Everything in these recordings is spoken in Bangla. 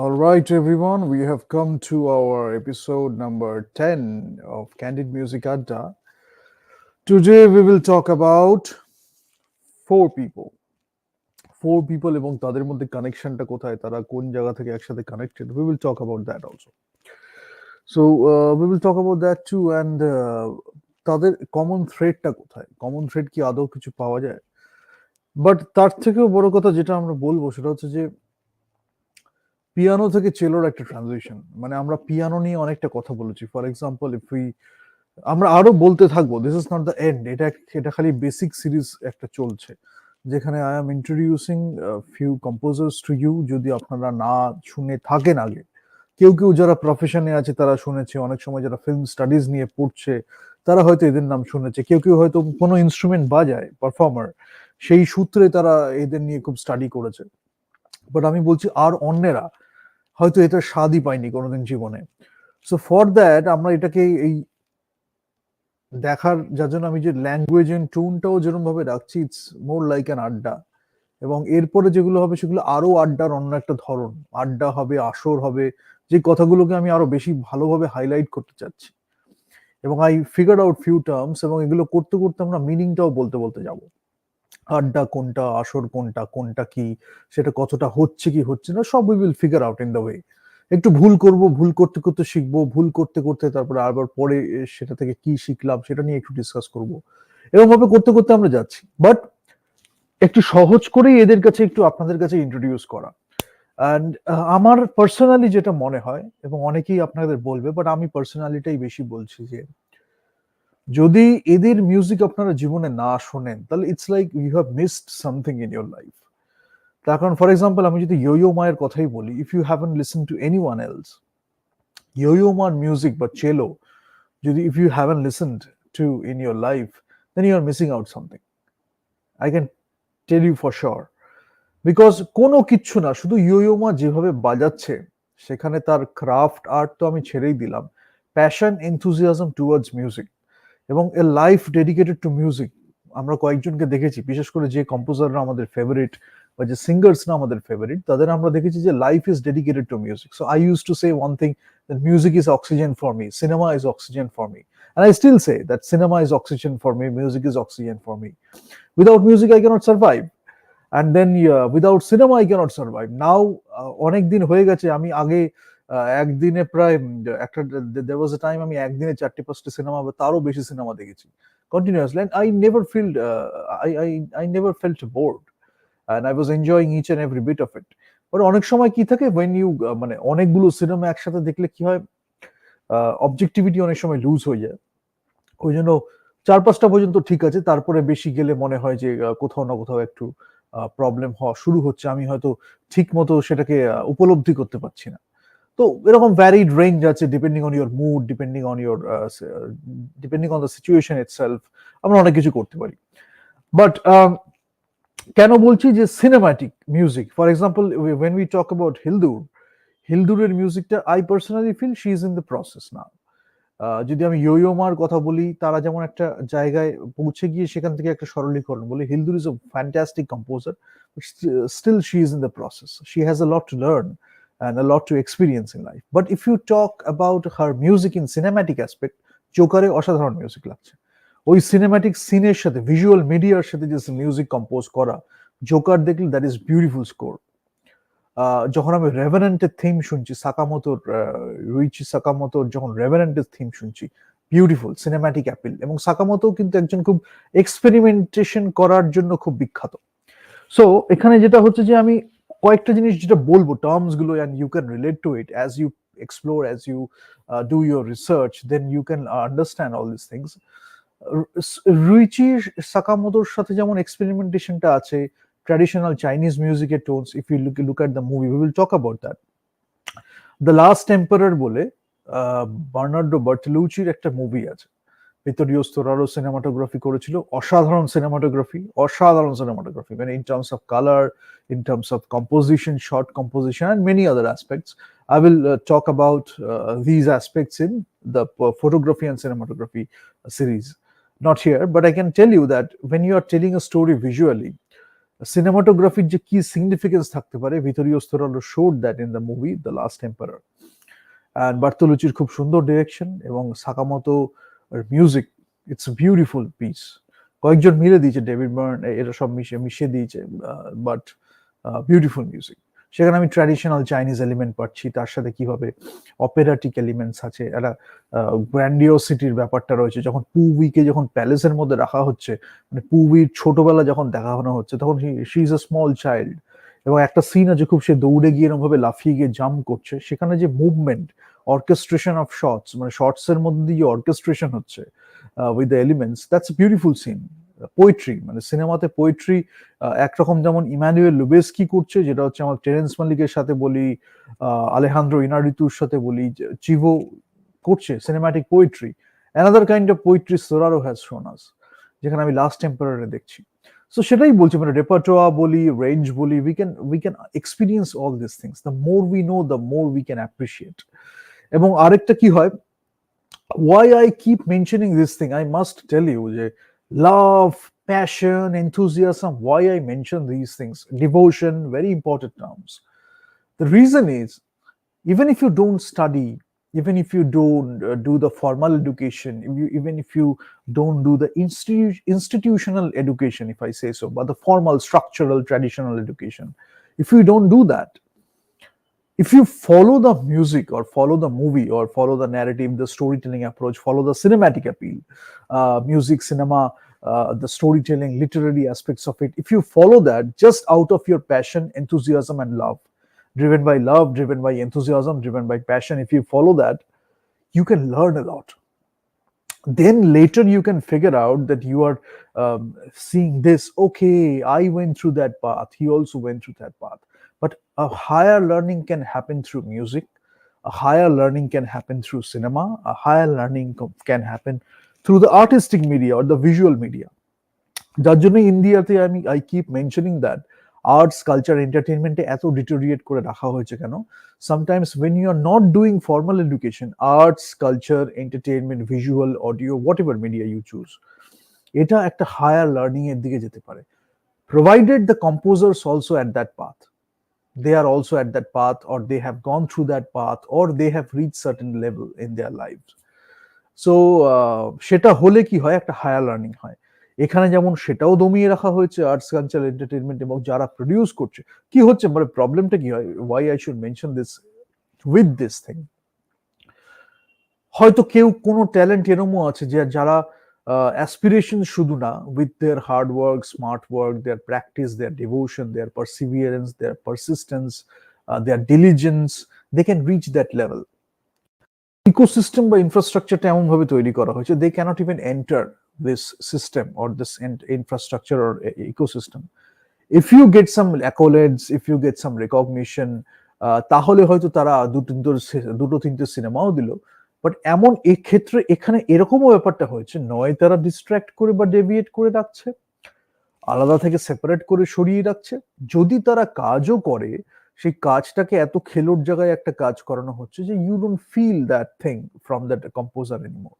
All right, everyone, we have come to our episode number 10 of Candid Music Adda. Today, we will talk about four people. Four people এবং তাদের মধ্যে কানেকশনটা কোথায়, তারা কোন জায়গা থেকে একসাথে connected, we will talk about that also. So, we will talk about that too, and তাদের কমন থ্রেডটা কোথায়, কমন থ্রেড কি আদৌ কিছু পাওয়া যায়? বাট তার থেকেও বড় কথা যেটা আমরা বলবো সেটা হচ্ছে যে পিয়ানো থেকে চেলোর একটা ট্রানজিশন, মানে আমরা পিয়ানো নিয়ে অনেকটা কথা বলেছি। ফর এক্সাম্পল, ইফ উই আমরা আরো বলতে থাকবো, this is not the end, এটা খালি বেসিক সিরিজ একটা চলছে, যেখানে I am introducing few composers to you. যদি আপনারা না শুনে থাকেন আগে, কেউ কেউ যারা প্রফেশনে আছে তারা শুনেছে, অনেক সময় যারা ফিল্ম স্টাডিজ নিয়ে পড়ছে তারা হয়তো এদের নাম শুনেছে, কেউ কেউ হয়তো কোনো ইনস্ট্রুমেন্ট বাজায়, পারফর্মার, সেই সূত্রে তারা এদের নিয়ে খুব স্টাডি করেছে। বাট আমি বলছি আর অন্যেরা হয়তো এটা স্বাদই পায়নি কোনোদিন জীবনে। সো ফর দ্যাট আমরা এটাকে এই দেখার, যার জন্য আমি যে ল্যাঙ্গুয়েজ এন্ড টোনটাও যেরকম ভাবে রাখছি, ইটস মোর লাইক অ্যান আড্ডা। এবং এরপরে যেগুলো হবে সেগুলো আরো আড্ডার অন্য একটা ধরন, আড্ডা হবে, আসর হবে, যে কথাগুলোকে আমি আরো বেশি ভালোভাবে হাইলাইট করতে চাচ্ছি। এবং I figure out few terms, এবং এগুলো করতে করতে আমরা মিনিংটাও বলতে বলতে যাব। আড্ডা কোনটা, আসর কোনটা, কোনটা কি, সেটা কতটা হচ্ছে কি হচ্ছে না, সব we will figure out in the way. একটু ভুল করব, ভুল করতে করতে শিখবো, ভুল করতে করতে তারপরে আবার পরে সেটা থেকে কি শিখলাম সেটা নিয়ে একটু ডিসকাস করব। এরকম ভাবে করতে করতে আমরা যাচ্ছি, বাট একটু সহজ করেই এদের কাছে একটু আপনাদের কাছে ইন্ট্রোডিউস করা। অ্যান্ড আমার পার্সোনালি যেটা মনে হয়, এবং অনেকেই আপনাদের বলবে, বাট আমি পার্সোনালিটাই বেশি বলছি, যে যদি এদের মিউজিক আপনারা জীবনে না শোনেন তাহলে it's like you have missed something in your life. তার কারণ, ফর এক্সাম্পল, আমি যদি ইয়ো মায়ের কথাই বলি, if you haven't listen to anyone else, Yo মার মিউজিক বা চেলো, যদি if you haven't listen to in your life, then you are missing out something, I can tell you for sure. Because কোনো কিচ্ছু না, শুধু ইয়ো মা যেভাবে বাজাচ্ছে, সেখানে তার ক্রাফট আর্ট তো আমি ছেড়েই দিলাম, প্যাশন এনথুজিয়াজম টুয়ার্ডস মিউজিক, এবং এ লাইফ ডেডিকেটেড টু মিউজিক। আমরা কয়েকজনকে দেখেছি, বিশেষ করে যে কম্পোজাররা আমাদের ফেভারিট বা যে সিঙ্গার্সরা আমাদের ফেভারিট, তাদের আমরা দেখেছি যে life is dedicated to music. So I use to say one thing, that music is oxygen for me, cinema is oxygen for me, and I still say that cinema is oxygen for me, music is oxygen for me. Without music I cannot survive, and then without cinema I cannot survive. Now অনেক দিন হয়ে গেছে, আমি আগে একদিনে প্রায় একটা, there was a time আমি একদিনে 4-5টা সিনেমা বা তারও বেশি সিনেমা দেখেছি continuously, and I never felt bored, and I was enjoying each and every bit of it. But অনেক সময় কি থাকে, when you মানে অনেকগুলো সিনেমা একসাথে দেখলে কি হয়, অবজেক্টিভিটি অনেক সময় লুজ হয়ে যায়। ওই জন্য 4-5টা পর্যন্ত ঠিক আছে, তারপরে বেশি গেলে মনে হয় যে কোথাও না কোথাও একটু প্রবলেম হওয়া শুরু হচ্ছে, আমি হয়তো ঠিক মতো সেটাকে উপলব্ধি করতে পারছি না। তো এরকম ভ্যারিড রেঞ্জ আছে, depending on your mood, depending on the situation itself, আমরা অনেক কিছু করতে পারি। বাট কেন বলছি যে cinematic music, for example when we talk about হিলদুরের মিউজিকটা, I personally feel she is in the process now. যদি আমি ইয়ো মার কথা বলি, তারা যেমন একটা জায়গায় পৌঁছে গিয়ে সেখান থেকে একটা সরলীকরণ বলি, Hildur is a fantastic composer, still she is in the process, she has a lot to learn and a lot to experience in life. But if you talk about her music in cinematic aspect, জোকারে অসাধারণ মিউজিক লাগছে, ওই সিনেম্যাটিক সিনের সাথে, ভিজুয়াল মিডিয়ার সাথে যে মিউজিক কম্পোজ করা, জোকার দেখলে দ্যাট ইজ বিউটিফুল স্কোর। যখন আমি রেভেনেন্টের থিম শুনছি, সাকামোতোর, রুইচি সাকামোতোর যখন রেভেনেন্টের থিম শুনছি, বিউটিফুল সিনেম্যাটিক অ্যাপিল। এবং সাকামোতো কিন্তু একজন খুব এক্সপেরিমেন্টেশন করার জন্য খুব বিখ্যাত। সো এখানে যেটা হচ্ছে যে আমি কয়েকটা জিনিস যেটা বলবো, টার্মস গুলো, and you can relate to it as you explore, as you do your research, then you can understand all this things. Ryuichi সাকামোতোর সাথে যেমন এক্সপেরিমেন্টেশনটা আছে, traditional Chinese musical tones, if you look at the movie, we will talk about that. The Last Emperor বলে বার্নার্ডো বার্টলুচির একটা মুভি আছে, ভিতরিও স্তোরারো সিনেমাটোগ্রাফি করেছিল, অসাধারণ সিনেমাটোগ্রাফি, অসাধারণ সিনেমাটোগ্রাফি, মানে in terms of color, in terms of composition, shot composition, and many other aspects. I will talk about these aspects in the photography and cinematography series, not here, but I can tell you that when you are telling a story visually, সিনেমাটোগ্রাফির যে কি সিগনিফিকেন্স থাকতে পারে, Vittorio Storaro shot that in the movie the Last Emperor. And বার্তোলুচির খুব সুন্দর ডিরেকশন এবং Sakamoto music, it's beautiful piece. কয়েকজন মিলে দিয়েছে, ডেভিড বার্ন এরা সব মিশিয়ে দিয়েছে, বাট বিউটিফুল মিউজিক। সেখানে আমি ট্র্যাডিশনাল চাইনিজ এলিমেন্ট পাচ্ছি, তার সাথে কিভাবে অপেরাটিক এলিমেন্টস আছে, একটা গ্র্যান্ডিওসিটির ব্যাপারটা রয়েছে। যখন পুউইকে যখন প্যালেসের মধ্যে রাখা হচ্ছে, মানে পুউইর ছোটবেলা যখন দেখানো হচ্ছে, তখন she is a small child, এবং একটা সিন আছে খুব, সে দৌড়ে গিয়ে এরকম ভাবে লাফিয়ে গিয়ে জাম্প করছে, সেখানে যে মুভমেন্ট, অর্কেস্ট্রেশন অফ শর্টস, মানে শর্টস এর মধ্যে দিয়ে অর্কেস্ট্রেশন হচ্ছে with the elements, that's beautiful scene. Poetry, মানে সিনেমাতে পোয়েট্রি একরকম যেমন ইমানুয়েল লুবেস্কি করছে, যেটা হচ্ছে আমার টেরেন্স মালিকের সাথে বলি, আলেহান্দ্রো ইনারিতুর সাথে বলি, চিভো করছে cinematic poetry. Another kind of poetry Storaro has shown us, যেখানে আমি লাস্ট টেম্পারারে দেখছি। সো সেটাই বলছি, মানে রেপার্টোয়া বলি, রেঞ্জ বলি, we can experience all this things. The more we know, the more we can appreciate. এবং আরেকটা কি হয়, why I keep mentioning this thing, I must tell you, যে love, passion, enthusiasm, why I mention these things, devotion, very important terms. The reason is, even if you don't study, even if you don't do the formal education, even if you don't do the institutional education, if I say so, but the formal, structural, traditional education, if you don't do that, if you follow the music or follow the movie or follow the narrative, the storytelling approach, follow the cinematic appeal, music, cinema, the storytelling, literary aspects of it, if you follow that just out of your passion, enthusiasm, and love, driven by enthusiasm, driven by passion, if you follow that, you can learn a lot. Then later you can figure out that you are seeing this, okay, I went through that path, he also went through that path. But a higher learning can happen through music, a higher learning can happen through cinema, a higher learning can happen through the artistic media or the visual media. যার জন্য ইন্ডিয়াতে I keep mentioning that arts culture এন্টারটেনমেন্টে এত ডিটোরিয়েট করে রাখা হয়েছে কেন? Sometimes when you are not doing formal education, arts, culture, entertainment, visual, audio, whatever media you choose, এটা একটা হায়ার লার্নিং এর দিকে যেতে পারে, provided the composers also at that path, they are also at that path, or they have gone through that path, or they have reached certain level in their lives. So সেটা হলে কি হয়, একটা হায়ার লার্নিং হয়। এখানে যেমন সেটাও দমিয়ে রাখা হয়েছে, আর্টস কালচার এন্টারটেনমেন্ট, এবং যারা প্রডিউস করছে কি হচ্ছে, মানে প্রবলেমটা কি হয়, why I should mention this with this thing, হয়তো কেউ কোনো ট্যালেন্ট এরমও আছে যে যারা অ্যাসপিরেশন শুধু না, with their hard work, smart work, their practice, their devotion, their perseverance, their persistence, their diligence, they can reach that level. Ecosystem বা ইনফ্রাস্ট্রাকচারটা এমন ভাবে তৈরি করা হয়েছে, they can't even enter this system or this infrastructure or ecosystem. If you get some accolades, if you get some recognition, তাহলে হয়তো তারা দুটো তিনটে সিনেমাও দিল, বাট এমন এই ক্ষেত্রে এখানে এরকমও ব্যাপারটা হয়েছে, নয় তারা ডিস্ট্র্যাক্ট করে বা ডেভিয়েট করে রাখছে, আলাদা থেকে সেপারেট করে সরিয়ে রাখছে, যদি তারা কাজও করে সেই কাজটাকে এত খেলোর জায়গায় একটা কাজ করানো হচ্ছে যে you don't feel that thing from that composer anymore.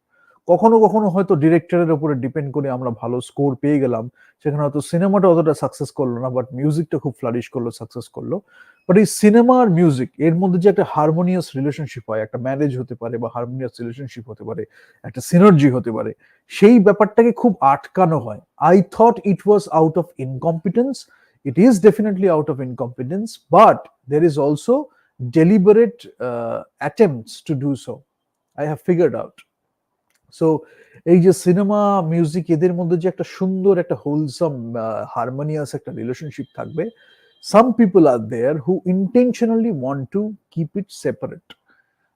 কখনো কখনো হয়তো ডিরেক্টরের উপরে ডিপেন্ড করে আমরা ভালো স্কোর পেয়ে গেলাম, সেখানে হয়তো সিনেমাটা অতটা সাকসেস করলো না, বাট মিউজিকটা খুব ফ্লারিশ করলো, সাকসেস করলো। বাট এই সিনেমা আর মিউজিক এর মধ্যে যে একটা হারমোনিয়াস রিলেশনশিপ হয়, একটা ম্যারেজ হতে পারে বা হারমোনিয়াস রিলেশনশিপ হতে পারে, একটা সিনার্জি হতে পারে, সেই ব্যাপারটাকে খুব আটকানো হয়। I thought it was out of incompetence, it is definitely out of incompetence, but there is also deliberate attempts to do so, I have figured out. So এই যে সিনেমা মিউজিক এদের মধ্যে যে একটা সুন্দর একটা হোলসাম হারমোনিয়াস একটা রিলেশনশিপ থাকবে, some people are there who intentionally want to keep it separate.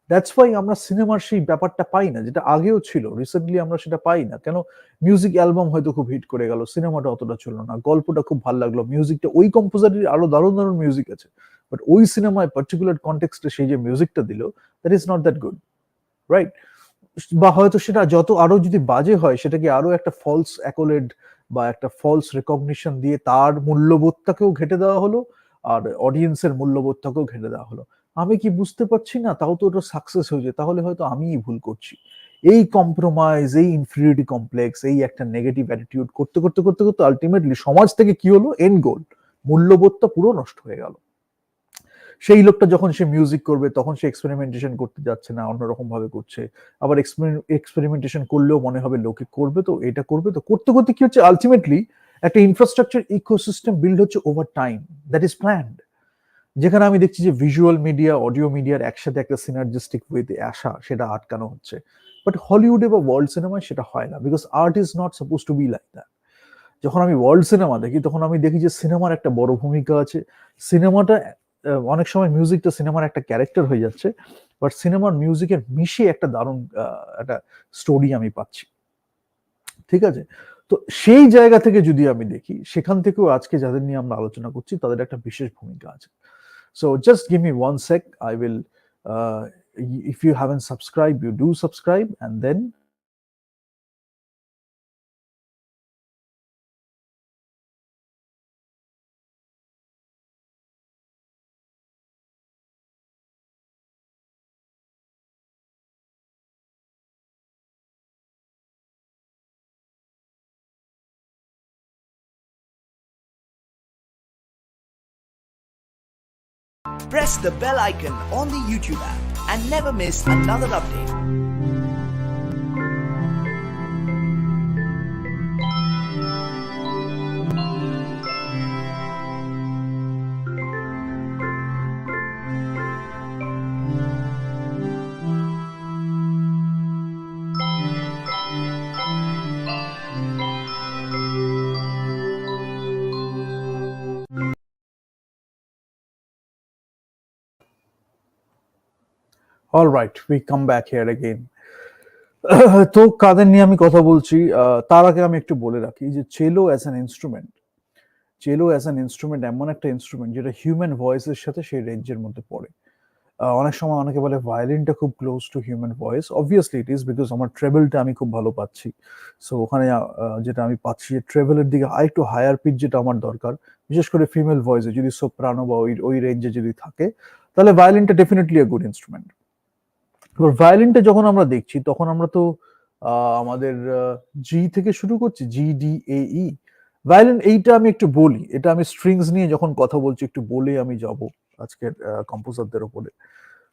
That's why আমরা সিনেমার সেই ব্যাপারটা পাই না, যেটা আগেও ছিল, রিসেন্টলি আমরা সেটা পাই না। কেন? মিউজিক অ্যালবাম হয়তো খুব হিট করে গেল, সিনেমাটা অতটা চললো না, গল্পটা খুব ভালো লাগলো, মিউজিকটা ওই কম্পোজারের আরো দারুণ দারুণ মিউজিক আছে, বাট ওই সিনেমায় পার্টিকুলার কনটেক্সটে সেই যে মিউজিকটা দিল, that is not that good, right? বা হয়তো সেটা যত আরো যদি বাজে হয়, সেটাকে আরো একটা ফলস অ্যাকোলেড বা একটা ফলস রেকগনিশন দিয়ে তার মূল্যবোধটাকেও ঘেটে দেওয়া হলো, আর অডিয়েন্সের মূল্যবোধটাকেও ঘেটে দেওয়া হলো। আমি কি বুঝতে পারছি না, তাও তো ওটা সাকসেস হয়েছে, তাহলে হয়তো আমিই ভুল করছি। এই কম্প্রোমাইজ, এই ইনফিরিয়রিটি কমপ্লেক্স, এই একটা নেগেটিভ অ্যাটিটিউড করতে করতে করতে করতে আলটিমেটলি সমাজ থেকে কি হলো, এন্ড গোল, মূল্যবোধটা পুরো নষ্ট হয়ে গেল। সেই লোকটা যখন সে মিউজিক করবে তখন সে এক্সপেরিমেন্টেশন করতে যাচ্ছে না, অন্যরকম ভাবে করছে। আবার এক্সপেরিমেন্টেশন করলেও মনে হবে লোকে করবে, তো এটা করবে, তো করতে করতে কি হচ্ছে, আলটিমেটলি একটা ইনফ্রাস্ট্রাকচার ইকোসিস্টেম বিল্ড হচ্ছে over time, that is planned. যেখানে আমি দেখছি যে ভিজুয়াল মিডিয়া, অডিও মিডিয়ার একসাথে একটা সিনার্জিস্টিক ওয়েতে আসা, সেটা আটকানো হচ্ছে। বাট হলিউডে বা ওয়ার্ল্ড সিনেমায় সেটা হয় না, because art is not suppose two be like that. যখন আমি ওয়ার্ল্ড সিনেমা দেখি তখন আমি দেখি যে সিনেমার একটা বড় ভূমিকা আছে। সিনেমাটা অনেক সময় মিউজিকটা সিনেমার একটা ক্যারেক্টার হয়ে যাচ্ছে, বাট সিনেমার মিউজিকের মিশে একটা দারুণ একটা স্টোরি আমি পাচ্ছি। ঠিক আছে, তো সেই জায়গা থেকে যদি আমি দেখি, সেখান থেকেও আজকে যাদের নিয়ে আমরা আলোচনা করছি তাদের একটা বিশেষ ভূমিকা আছে। So just give me 1 sec. I will, if you haven't subscribed, you do subscribe, and then press the bell icon on the YouTube app and never miss another update. all right, we come back here again. তো কাদের নিয়ে আমি কথা বলছি, তার আগে আমি একটু বলে রাখি যে চেলো অ্যাজ অ্যান ইনস্ট্রুমেন্ট, চেলো অ্যাজ অ্যান ইনস্ট্রুমেন্ট এমন একটা ইনস্ট্রুমেন্ট যেটা হিউম্যান ভয়েসের সাথে সেই রেঞ্জের মধ্যে পড়ে। অনেক সময় অনেকে বলে ভায়োলিনটা খুব close two human voice, obviously it is, because আমার ট্রেবলটা আমি খুব ভালো পাচ্ছি। সো ওখানে যেটা আমি পাচ্ছি ট্রেবলের দিকে একটু হায়ার পিচ যেটা আমার দরকার, বিশেষ করে ফিমেল ভয়েসে যদি সোপ্রানো বা ওই রেঞ্জে যদি থাকে, তাহলে ভায়োলিনটা ডেফিনেটলি এ গুড ইনস্ট্রুমেন্ট। এবার ভায়োলিনটা যখন আমরা দেখছি তখন আমরা তো আমাদের জি থেকে শুরু করছি, G D A E. Violin এইটা আমি একটু বলি, এটা আমি স্ট্রিংস নিয়ে যখন কথা বলছি একটু বলে আমি যাব আজকের কম্পোজারদের উপরে।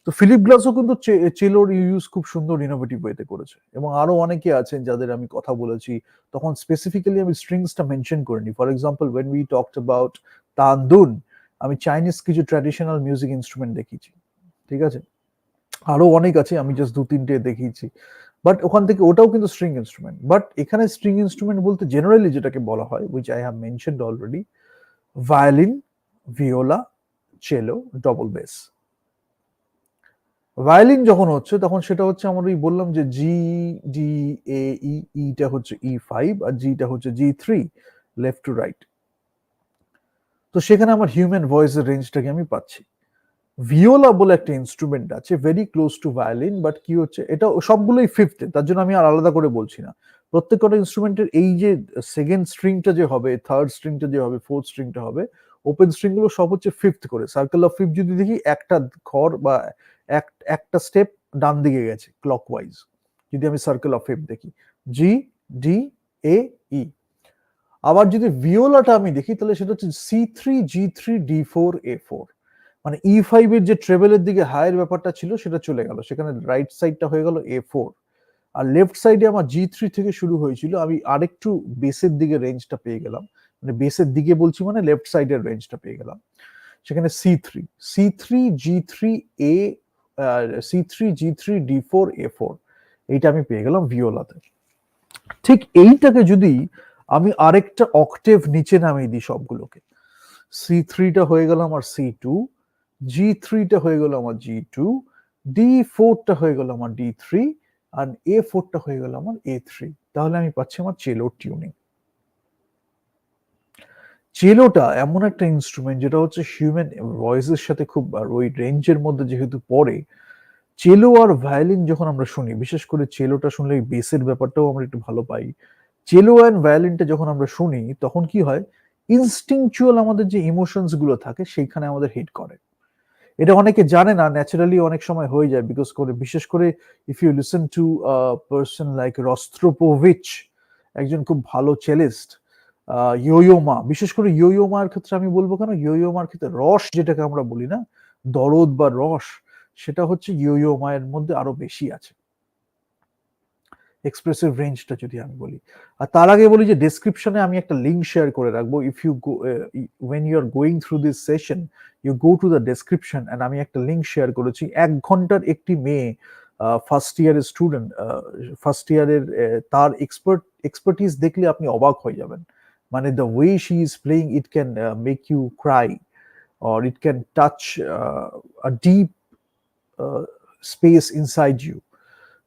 তো ফিলিপ গ্লাসও কিন্তু চেলোর ইউজ খুব সুন্দর ইনোভেটিভ ওয়েতে করেছে, এবং আরো অনেকে আছেন যাদের আমি কথা বলেছি তখন স্পেসিফিক্যালি আমি স্ট্রিংসটা মেনশন করিনি। For example when we talked about Tan Dun, আমি চাইনিজ কিছু ট্র্যাডিশনাল মিউজিক ইনস্ট্রুমেন্ট দেখিয়েছি, ঠিক আছে, আরো অনেক আছে, আমি জাস্ট 2-3টে দেখিয়েছি। বাট ওখান থেকে ওটাও কিন্তু স্ট্রিং ইনস্ট্রুমেন্ট। বাট এখানে স্ট্রিং ইনস্ট্রুমেন্ট বলতে জেনারেলি যেটাকে বলা হয়, which I have mentioned already, violin, viola, cello, double base. Violin যখন হচ্ছে তখন সেটা হচ্ছে আমরা ওই বললাম যে জি ডি এ ই, ইটা হচ্ছে E5 আর জিটা হচ্ছে G3, লেফট টু রাইট। তো সেখানে আমার হিউম্যান ভয়েসের রেঞ্জটাকে আমি পাচ্ছি। ভিওলা বলে একটা ইনস্ট্রুমেন্ট আছে very close two violin, but কি হচ্ছে এটা সবগুলোই ফিফথে, তার জন্য আমি আর আলাদা করে বলছি না। প্রত্যেকটা ইনস্ট্রুমেন্টের এই যে সেকেন্ড স্ট্রিংটা যে হবে, থার্ড স্ট্রিংটা যে হবে, ফোর্থ স্ট্রিংটা হবে, ওপেন স্ট্রিং গুলো সব হচ্ছে ফিফথ করে। সার্কেল অফ ফিফথ যদি দেখি একটা ঘর বা একটা স্টেপ ডান দিকে গেছে ক্লকওয়াইজ, যদি আমি সার্কেল অফ ফিফথ দেখি, জি ডি এ ই। আবার যদি ভিওলাটা আমি দেখি তাহলে সেটা হচ্ছে C3 G3 D4 A4, মানে E5 এর যে ট্রেবলের দিকে হায়ার ব্যাপারটা ছিল সেটা চলে গেল, সেখানে রাইট সাইডটা হয়ে গেল A4। আর লেফট সাইডে আমার G3 থেকে শুরু হয়েছিল, আমি আরেকটু বেসের দিকে রেঞ্জটা পেয়ে গেলাম, মানে বেসের দিকে বলছি মানে লেফট সাইডের রেঞ্জটা পেয়ে গেলাম, সেখানে C3 G3 D4 A4, এইটা আমি পেয়ে গেলাম ভিওলাতে। ঠিক এইটাকে যদি আমি আরেকটা অক্টেভ নিচে নামিয়ে দিই সবগুলোকে, C3টা হয়ে গেল আমার C2, G3টা হয়ে গেল আমার G2, D4টা হয়ে গেল আমার D3, আর A4টা হয়ে গেল আমার A3, তাহলে আমি পাচ্ছি আমার চেলো টিউনিং। চেলোটা এমন একটা ইনস্ট্রুমেন্ট যেটা হচ্ছে হিউম্যান ভয়েসের সাথে খুব, আর ওই রেঞ্জের মধ্যে যেহেতু পড়ে, চেলো আর ভায়োলিন যখন আমরা শুনি, বিশেষ করে চেলোটা শুনলে বেসের ব্যাপারটাও আমরা একটু ভালো পাই। চেলো অ্যান্ড ভায়োলিনটা যখন আমরা শুনি তখন কি হয়, ইনস্টিংচুয়াল আমাদের যে ইমোশনস গুলো থাকে সেইখানে আমাদের হিট করে, এটা অনেকে জানে না, ন্যাচারালি অনেক সময় হয়ে যায়, বিকজ করে বিশেষ করে if you listen to person like Rostropovich, একজন খুব ভালো চেলিস্ট, ইয়োইয়োমা, বিশেষ করে ইয়োইয়োমার ক্ষেত্রে আমি বলবো কেন, ইয়োইয়োমার ক্ষেত্রে রস যেটাকে আমরা বলি না, দরদ বা রস, সেটা হচ্ছে ইয়োইয়োমায়ের মধ্যে আরো বেশি আছে, এক্সপ্রেসিভ রেঞ্জটা যদি আমি বলি। আর তার আগে বলি যে ডেসক্রিপশনে আমি একটা লিঙ্ক শেয়ার করে রাখবো, if you go when you are going through this session, you go to the description, and আমি একটা লিঙ্ক শেয়ার করেছি। 1 ঘন্টার একটি মেয়ে, ফার্স্ট ইয়ারের স্টুডেন্ট, ফার্স্ট ইয়ারের, তার এক্সপার্টিস দেখলে আপনি অবাক হয়ে যাবেন। মানে the way she is playing, it can make you cry, or it can touch a deep space inside you.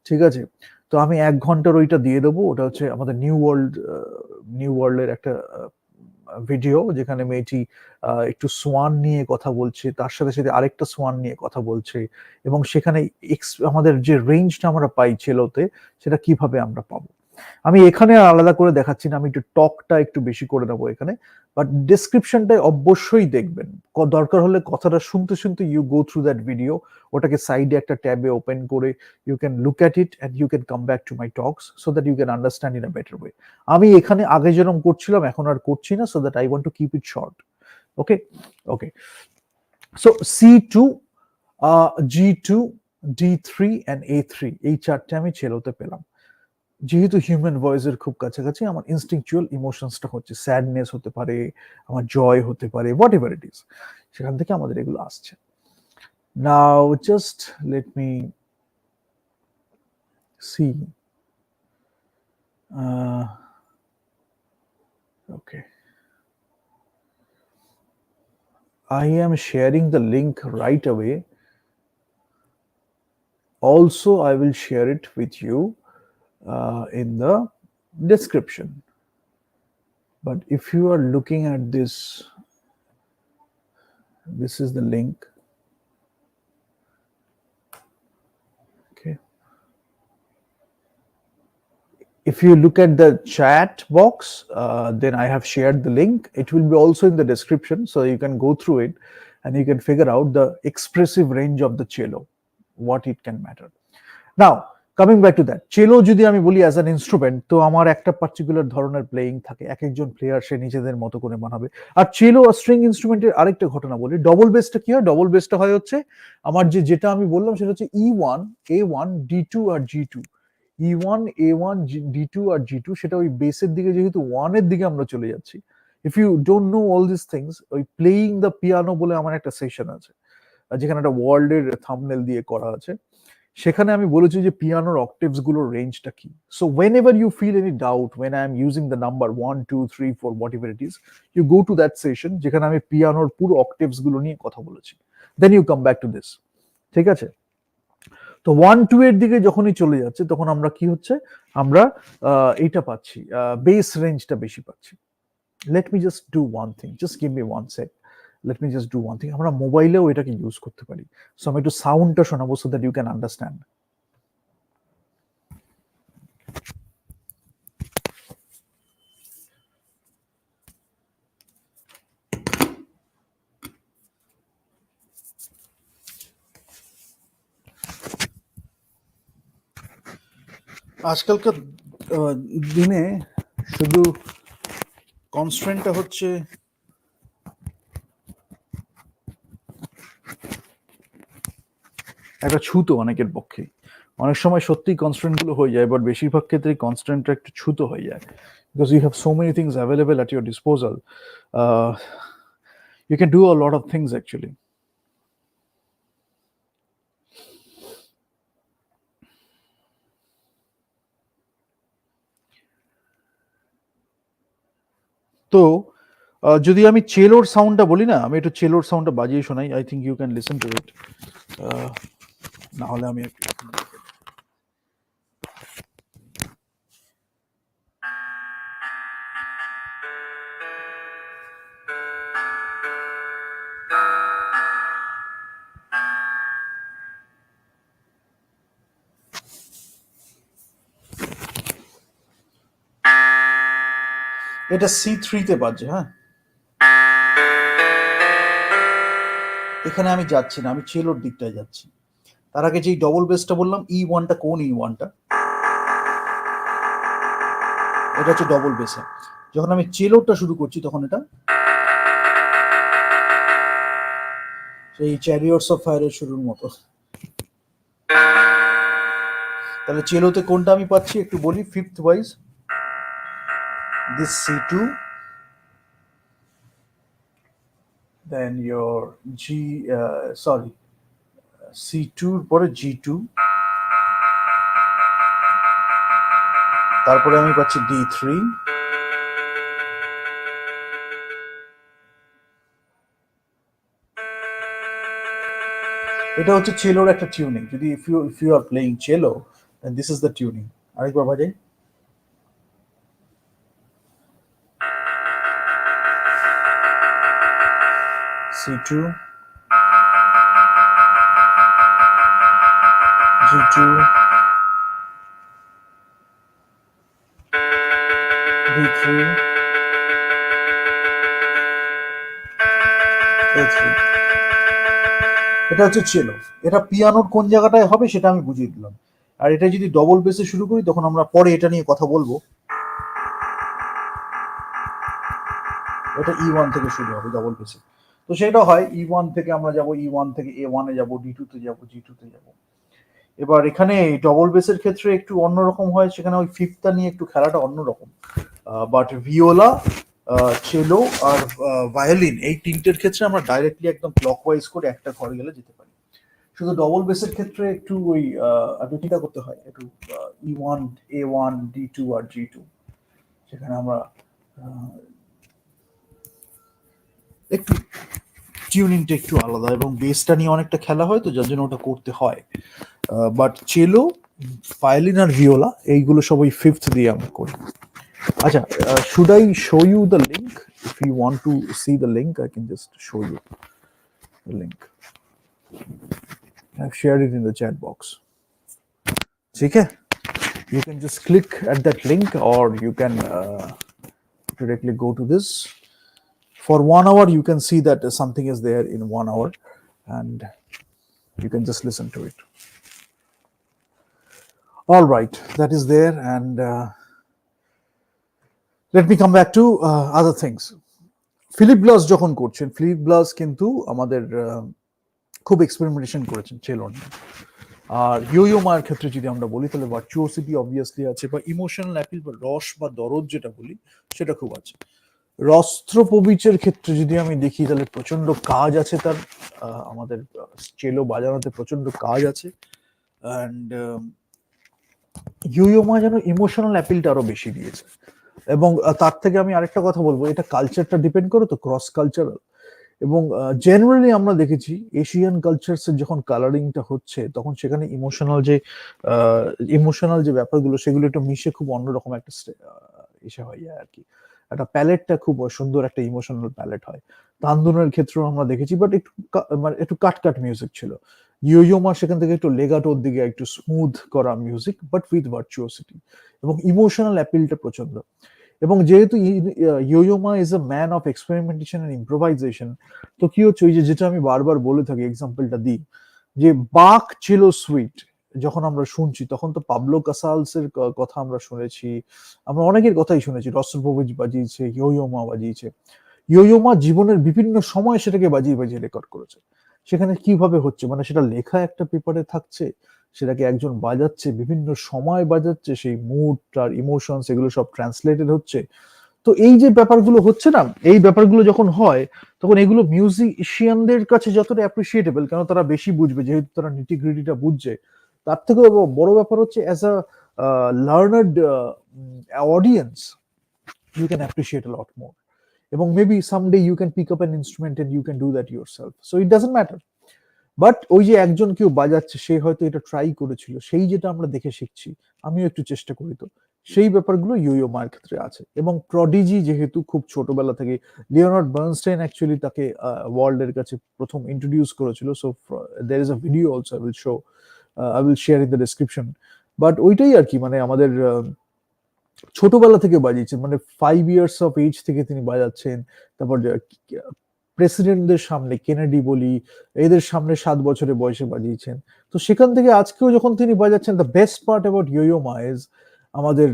ঠিক আছে, তো আমি 1 ঘন্টার ওইটা দিয়ে দেবো। ওটা হচ্ছে আমাদের নিউ ওয়ার্ল্ডের একটা ভিডিও, যেখানে মেয়েটি একটু সোয়ান নিয়ে কথা বলছে, তার সাথে সাথে আরেকটা সোয়ান নিয়ে কথা বলছে, এবং সেখানে আমাদের যে রেঞ্জটা আমরা পাই চেলোতে, সেটা কিভাবে আমরা পাবো। আমি এখানে আলাদা করে দেখাচ্ছি না, আমি একটু টকটা একটু বেশি করে নেবো এখানে, বাট ডিসক্রিপশনটাই অবশ্যই দেখবেন। দরকার হলে কথাটা শুনতে শুনতে you go through that video, ওটাকে সাইডে একটা ট্যাবে ওপেন করে you can look at it and you can come back to my talks, so that you can understand in a better way. আমি এখানে আগে যেরকম করছিলাম এখন আর করছি না, so that I want to keep it short. Okay okay, so C2, G2, D3 and A3, এই চারটে আমি চেলোতে পেলাম। যেহেতু হিউম্যান ভয়েসের খুব কাছাকাছি, আমার ইনস্টিংচুয়াল ইমোশনসটা হচ্ছে স্যাডনেস হতে পারে, আমার জয় হতে পারে, হোয়াট এভার ইট ইজ, সেখান থেকে আমাদের এগুলো আসছে। Now just let me see, okay, I am sharing the link right away. Also, I will share it with you in the description. But if you are looking at this, this is the link. Okay. If you look at the chat box, then I have shared the link. It will be also in the description, so you can go through it and you can figure out the expressive range of the cello, what it can matter. Now, coming back to that, cello যদি আমি বলি অ্যাজ অ্যান ইনস্ট্রুমেন্ট, তো আমার একটা পার্টিকুলার ধরনের প্লেয়িং থাকে, এক একজন প্লেয়ার সে নিজেদের মতো করে বানাবে। আর চেলো আর স্ট্রিং ইনস্ট্রুমেন্টের আরেকটা ঘটনা বলি, ডবল বেসটা কি হয়, ডবল বেসটা হয় হচ্ছে আমার যেটা আমি বললাম সেটা হচ্ছে E1, A1, D2 আর G2, E1, A1, D2 আর G2, সেটা ওই বেসের দিকে, যেহেতু ওয়ানের দিকে আমরা চলে যাচ্ছি। If you don't know all this things, ওই প্লেয়িং দ্য পিয়ানো বলে আমার একটা সেশন আছে, যেখানে একটা ওয়ার্ল্ডের থাম্বনেল দিয়ে করা আছে, সেখানে আমি বলেছি যে পিয়ানোর অক্টেভস গুলোর রেঞ্জটা কি। So whenever you feel any doubt when I am using the number 1, 2, 3, 4, whatever it is, you go to that session যেখানে আমি পিয়ানোর পুরো অক্টেভস গুলো নিয়ে কথা বলেছি, then you come back to this. ঠিক আছে, তো 1, 2 এর দিকে যখনই চলে যাচ্ছে, তখন আমরা কি হচ্ছে, আমরা এইটা পাচ্ছি, বেস রেঞ্জটা বেশি পাচ্ছি। Let me just do one thing, just give me one sec, let me just do one thing. আমরা মোবাইলেও এটাকে ইউজ করতে পারি। সো আমি একটু সাউন্ডটা শোনাবো, so that you can understand. আজকালকার দিনে শুধু কনস্ট্রেন্টটা হচ্ছে একটা ছুতো অনেকের পক্ষে, অনেক সময় সত্যিই কনস্ট্রেন্ট গুলো হয়ে যায়, বাট বেশিরভাগ ক্ষেত্রে কনস্ট্রেন্টটা একটু ছুতো হয়ে যায়, because you have so many things available at your disposal, you can do a lot of things actually. তো যদি আমি চেলোর সাউন্ডটা বলি না, আমি একটু চেলোর সাউন্ডটা বাজিয়ে শোনাই, I think you can listen to it. না হলে আমি একটু, এটা C3 তে বাজে, হ্যাঁ। এখানে আমি যাচ্ছি না, আমি চেলোর দিকটায় যাচ্ছি। তার আগে যেই ডবল বেসটা বললাম, E1টা কোন E1টা, এটা হচ্ছে ডবল বেসে। যখন আমি চেলোটা শুরু করছি তখন এটা সেই চ্যারিয়টস অফ ফায়ারের শুরুর মতো। তাহলে চেলোতে কোনটা আমি পাচ্ছি একটু বলি, fifth wise, this C2, then your G, sorry, C2 পরে G2, তারপরে আমি পাচ্ছি D3, এটা হচ্ছে চেলোর একটা টিউনিং। যদি if you are playing cello, then this is the tuning. আরেকবার বাজাই। C2, G2, D3, A3। এটা হচ্ছে চেলো। এটা পিয়ানোর কোন জায়গাটায় হবে সেটা আমি বুঝিয়ে দিলাম। আর এটা যদি ডবল বেসে শুরু করি তখন আমরা পরে এটা নিয়ে কথা বলবো। এটা E1 থেকে শুরু হবে ডবল বেসে। তো সেটা হয় E1 থেকে আমরা যাব, E1 থেকে A1 এ যাব, D2 তে যাব, G2 তে যাব। এবার এখানে ডবল বেসের ক্ষেত্রে একটু অন্যরকম হয়, সেখানে ওই ফিফথটা নিয়ে একটু খেলাটা অন্যরকম। বাট ভিওলা, চেলো আর ভায়োলিন, এই তিনটের ক্ষেত্রে আমরা ডাইরেক্টলি একদম ক্লকওয়াইজ করে একটা ঘরে গেলে যেতে পারি। শুধু ডবল বেসের ক্ষেত্রে একটু ওই একটু চিন্তা করতে হয়, একটু E1, A1, D2 আর G2, সেখানে আমরা একটু টিউনিংটা একটু আলাদা এবং বেসটা নিয়ে অনেকটা খেলা হয়, তো যার জন্য ওটা করতে হয়। বাট চেলো, ভায়োলিন আর ভিওলা এইগুলো সব ওই ফিফথ দিয়ে আমরা করি। আচ্ছা, should I show you the link? If you want to see the link, I can just show you the link. I've shared it in the chat box. ठीक है? You can just click at that link, or you can directly go to this. For 1 hour, you can see that something is there in 1 hour, and you can just listen to it. All right, that is there, and let me come back to other things. Philip Glass যখন করছেন, ফিলিপ গ্লাস কিন্তু আমাদের খুব এক্সপেরিমেন্টেশন করেছেন চেলো নিয়ে। আর ইয়ো মায়ের ক্ষেত্রে যদি আমরা বলি তাহলে ভার্চুওসিটি অবভিয়াসলি আছে, বা ইমোশনাল অ্যাপিল বা রস বা দরদ যেটা বলি সেটা খুব আছে। রস্ত্রোপবিচের ক্ষেত্রে যদি আমি দেখি তাহলে প্রচন্ড কাজ আছে তার, আমাদের চেলো বাজানোতে প্রচন্ড কাজ আছে। অ্যান্ড ইয়ো মা যেন ইমোশনাল অ্যাপিলটা আরো বেশি দিয়েছে। এবং তার থেকে আমি আরেকটা কথা বলবো, এটা কালচারটা ডিপেন্ড করে, তো ক্রস কালচারাল। এবং জেনারেলি আমরা দেখেছি এশিয়ান কালচারস এর যখন কালারিংটা হচ্ছে তখন সেখানে ইমোশনাল যে ব্যাপারগুলো সেগুলো একটু মিশে খুব অন্যরকম একটা এসে হয় আর কি। একটা প্যালেটটা খুব সুন্দর একটা ইমোশনাল প্যালেট হয়। তানদুনের ক্ষেত্রেও আমরা দেখেছি, বাট একটু মানে একটু কাট মিউজিক ছিল। ইয়োমা সেখান থেকে একটু লেগাটোর দিকে একটু স্মুথ করা মিউজিক, বাট উইথ ভার্চুওসিটি এবং ইমোশনাল অ্যাপিলটা প্রচন্ড। এবং যেহেতু Yo Ma is a man of experimentation and improvisation, তো কি হচ্ছে ওই যেটা আমি বারবার বলে থাকি, এক্সাম্পলটা দিই, যে বাক ছিল সুইট যখন আমরা শুনছি তখন তো পাবলো কাসালস এর কথা আমরা শুনেছি, আমরা অনেকের কথাই শুনেছি, রস্ট্রোপোভিচ বাজিয়েছে, ইয়োমা বাজিয়েছে। ইয়োমা জীবনের বিভিন্ন সময় সেটাকে বাজিয়ে বাজিয়ে রেকর্ড করেছে। সেখানে কিভাবে হচ্ছে, মানে সেটা লেখা একটা পেপারে থাকছে, সেটাকে একজন বাজাচ্ছে, বিভিন্ন সময় বাজাচ্ছে, সেই মুড আর ইমোশনস এগুলো সব ট্রান্সলেটেড হচ্ছে। তো এই যে ব্যাপারগুলো হচ্ছে না, এই ব্যাপারগুলো যখন হয় তখন এগুলো মিউজিশিয়ানদের কাছে যতটা অ্যাপ্রিসিয়েটেবল, কেন তারা বেশি বুঝবে যেহেতু তারা নিটিগ্রিটিটা বুঝছে, তার থেকেও বড় ব্যাপার হচ্ছে as a learned audience you can appreciate a lot more. এবং maybe someday you can pick up an instrument and you can do that yourself, so it doesn't matter. But ওই যে একজন কেউ বাজাচ্ছে, সে হয়তো এটা ট্রাই করেছিল, সেই যেটা আমরা দেখে শিখছি, আমিও একটু চেষ্টা করি, তো সেই ব্যাপারগুলো ইয়ো মার ক্ষেত্রে আছে। এবং প্রডিজি যেহেতু খুব ছোটবেলা থেকে, লিওনার্ড বার্নস্টাইন অ্যাকচুয়ালি তাকে ওয়ার্ল্ডের কাছে প্রথম ইন্ট্রোডিউস করেছিল। So there is a video also, I will share in the description. But ওইটাই আর কি, মানে আমাদের ছোটবেলা থেকে বাজিয়েছেন, মানে 5 years অফ এজ থেকে তিনি বাজাচ্ছেন। তারপর প্রেসিডেন্টদের সামনে, কেনেডি বলি, এদের সামনে 7 বছরের বয়সে বাজিয়েছেন। তো সেখান থেকে আজকেও যখন তিনি বাজাচ্ছেন, দ্য বেস্ট পার্ট অ্যাবাউট ইয়ো মা ইজ আমাদের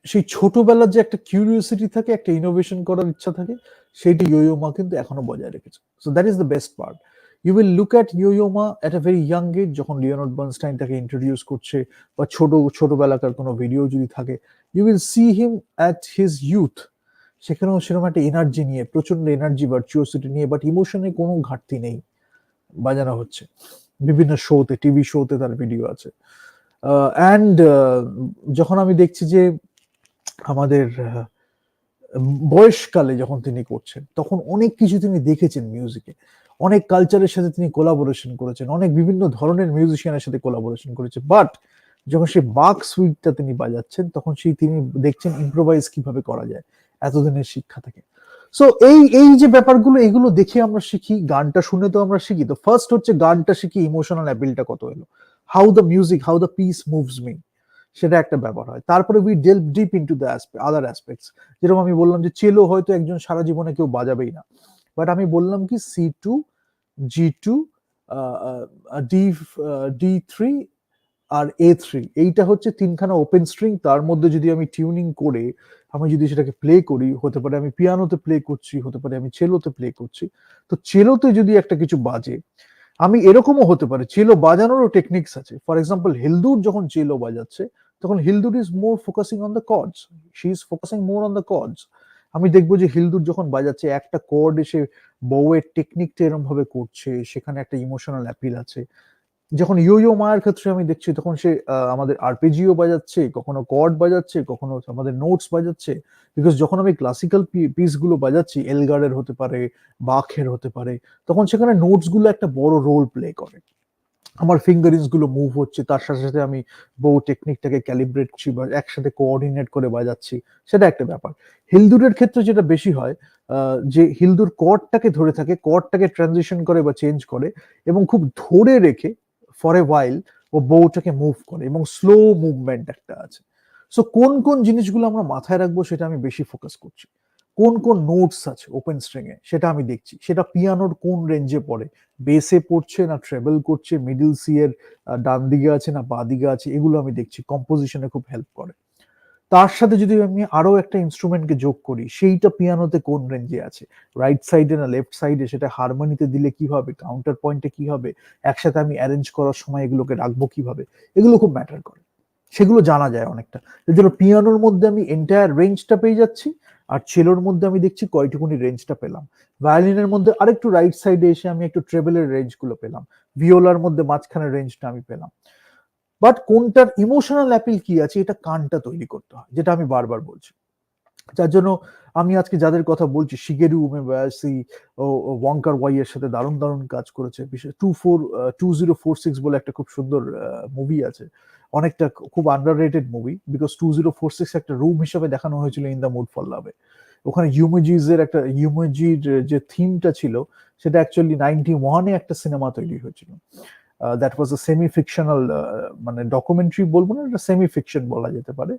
সেই ছোটবেলার যে একটা কিউরিওসিটি থাকে, একটা ইনোভেশন করার ইচ্ছা থাকে, সেইটি ইয়ো মা কিন্তু এখনো বজায় রেখেছে। So that is the best part. You will look at Yo Ma at a very young age, যখন লিওনার্ড বার্নস্টাইন তাকে ইন্ট্রোডিউস করছে, বা ছোটবেলাকার কোনো ভিডিও যদি থাকে, you will see him at his youth. সেখানেও সেরকম একটা এনার্জি নিয়ে, প্রচন্ড এনার্জি, ভার্চুয়াসিটি নিয়ে, বাট ইমোশনে কোনো ঘাটতি নেই, বাজানো হচ্ছে বিভিন্ন শোতে, টিভি শোতে তার ভিডিও আছে। অ্যান্ড যখন আমি দেখছি যে আমাদের বয়সকালে যখন তিনি করছেন, তখন অনেক কিছু তিনি দেখেছেন মিউজিকে, অনেক কালচারের সাথে তিনি কোলাবোরেশন করেছেন, অনেক বিভিন্ন ধরনের মিউজিশিয়ানের সাথে কোলাবোরেশন করেছে। বাট যখন সেই বাক সুইটটা তিনি বাজাচ্ছেন, তখন সেই তিনি দেখছেন ইম্প্রোভাইজ কিভাবে করা যায় এতদিনের শিক্ষা থেকে। সো এই এই যে ব্যাপারগুলো, এগুলো দেখে আমরা শিখি, গানটা শুনে তো আমরা শিখি। তো ফার্স্ট হচ্ছে গানটা শিখি, ইমোশনাল অ্যাপিলটা কত এলো, how the music, how the piece moves me, সেটা একটা ব্যাপার হয়। তারপরে we delve deep into the other aspects. যেরকম আমি বললাম যে চেলো হয়তো একজন সারা জীবনে কেউ বাজাবেই না, বাট আমি বললাম কি C2, G2, D3 আর A3, এইটা হচ্ছে তিনখানা ওপেন স্ট্রিং। তার মধ্যে যদি আমি টিউনিং করে আমি যদি সেটাকে প্লে করি, হতে পারে আমি পিয়ানোতে প্লে করছি, হতে পারে আমি চেলোতে প্লে করছি। তো চেলোতে যদি একটা কিছু বাজে, আমি এরকমও হতে পারে চেলো বাজানোরও টেকনিক্স আছে। ফর এক্সাম্পল, হিলদুর যখন চেলো বাজাচ্ছে, তখন Hildur is more focusing on the chords, she is focusing more on the chords. আমি দেখবো যে হিলদুর যখন বাজাচ্ছে, একটা কর্ড এসে বউয়ের টেকনিকটা এরকম ভাবে করছে, সেখানে একটা ইমোশনাল অ্যাপিল আছে। যখন ইয়ো মায়ের ক্ষেত্রে আমি দেখছি, তখন সে আমাদের আরপিজিও বাজাচ্ছে, কখনো কর্ড বাজাচ্ছে, কখনো আমাদের নোটস বাজাচ্ছে। বিকজ যখন আমি ক্লাসিক্যাল পিস গুলো বাজাচ্ছি, এলগারের হতে পারে, বাখের হতে পারে, তখন সেখানে নোটস গুলো একটা বড় রোল প্লে করে। আমার ফিঙ্গারিংস গুলো মুভ হচ্ছে, তার সাথে সাথে আমি বউ টেকনিকটাকে ক্যালিব্রেট করছি বা একসাথে কোঅর্ডিনেট করে বাজাচ্ছি, সেটা একটা ব্যাপার। হিলদুরের ক্ষেত্রে যেটা বেশি হয়, যে হিলদুর কর্ডটাকে ধরে থাকে, কর্ডটাকে ট্রানজিশন করে বা চেঞ্জ করে, এবং খুব ধরে রেখে ফর এ ওয়াইল ও বউটাকে মুভ করে, এবং স্লো মুভমেন্ট একটা আছে। সো কোন কোন জিনিসগুলো আমরা মাথায় রাখবো, সেটা আমি বেশি ফোকাস করছি। কোন কোন নোটস আছে ওপেন স্ট্রিং এ, সেটা আমি দেখছি। সেটা পিয়ানোর কোন রেঞ্জে পড়ে, বেসে পড়ছে না ট্রেবল করছে, মিডল সি এর ডান দিকে আছে না বা দিকে আছে, এগুলো আমি দেখছি। কম্পোজিশনে খুব হেল্প করে। তার সাথে যদি আমি আরো একটা ইনস্ট্রুমেন্টকে যোগ করি, সেইটা পিয়ানোতে কোন রেঞ্জে আছে, রাইট সাইডে না লেফট সাইডে, সেটা হারমোনিতে দিলে কি হবে, কাউন্টার পয়েন্টে কি হবে, একসাথে আমি অ্যারেঞ্জ করার সময় এগুলোকে রাখবো কিভাবে, এগুলো খুব ম্যাটার করে। সেগুলো জানা যায় অনেকটা। এর জন্য পিয়ানোর মধ্যে আমি এন্টায়ার রেঞ্জটা পেয়ে যাচ্ছি, আর চেলোর মধ্যে আমি দেখছি কয়টুকুনি রেঞ্জটা পেলাম। ভায়োলিনের মধ্যে আরেকটু রাইট সাইডে এসে আমি একটু ট্রেবলের রেঞ্জ গুলো পেলাম, ভিওলার মধ্যে মাঝখানের রেঞ্জটা আমি পেলাম। বাট কোনটার ইমোশনাল অ্যাপিল কি আছে, এটা কানটা তৈরি করতে হয়, যেটা আমি বারবার বলছি। যার জন্য আমি আজকে যাদের কথা বলছি, শিগেরু উমেবায়াশি ও ওয়াঙ্কার ওয়াই এর সাথে দারুণ দারুণ কাজ করেছে। বিশেষ 2046 বলে একটা খুব সুন্দর মুভি আছে, অনেকটা খুব আন্ডাররেটেড মুভি, বিকজ 2046 একটা রুম হিসেবে দেখানো হয়েছিল ইন দ্য মুড ফর লাভে। ওখানে ইউমেজির যে থিমটা ছিল, সেটা অ্যাকচুয়ালি 91-এ একটা সিনেমা তৈরি হয়েছিল। That was a semi fictional, মানে ডকুমেন্টারি বলবো না, এটা সেমি ফিকশন বলা যেতে পারে।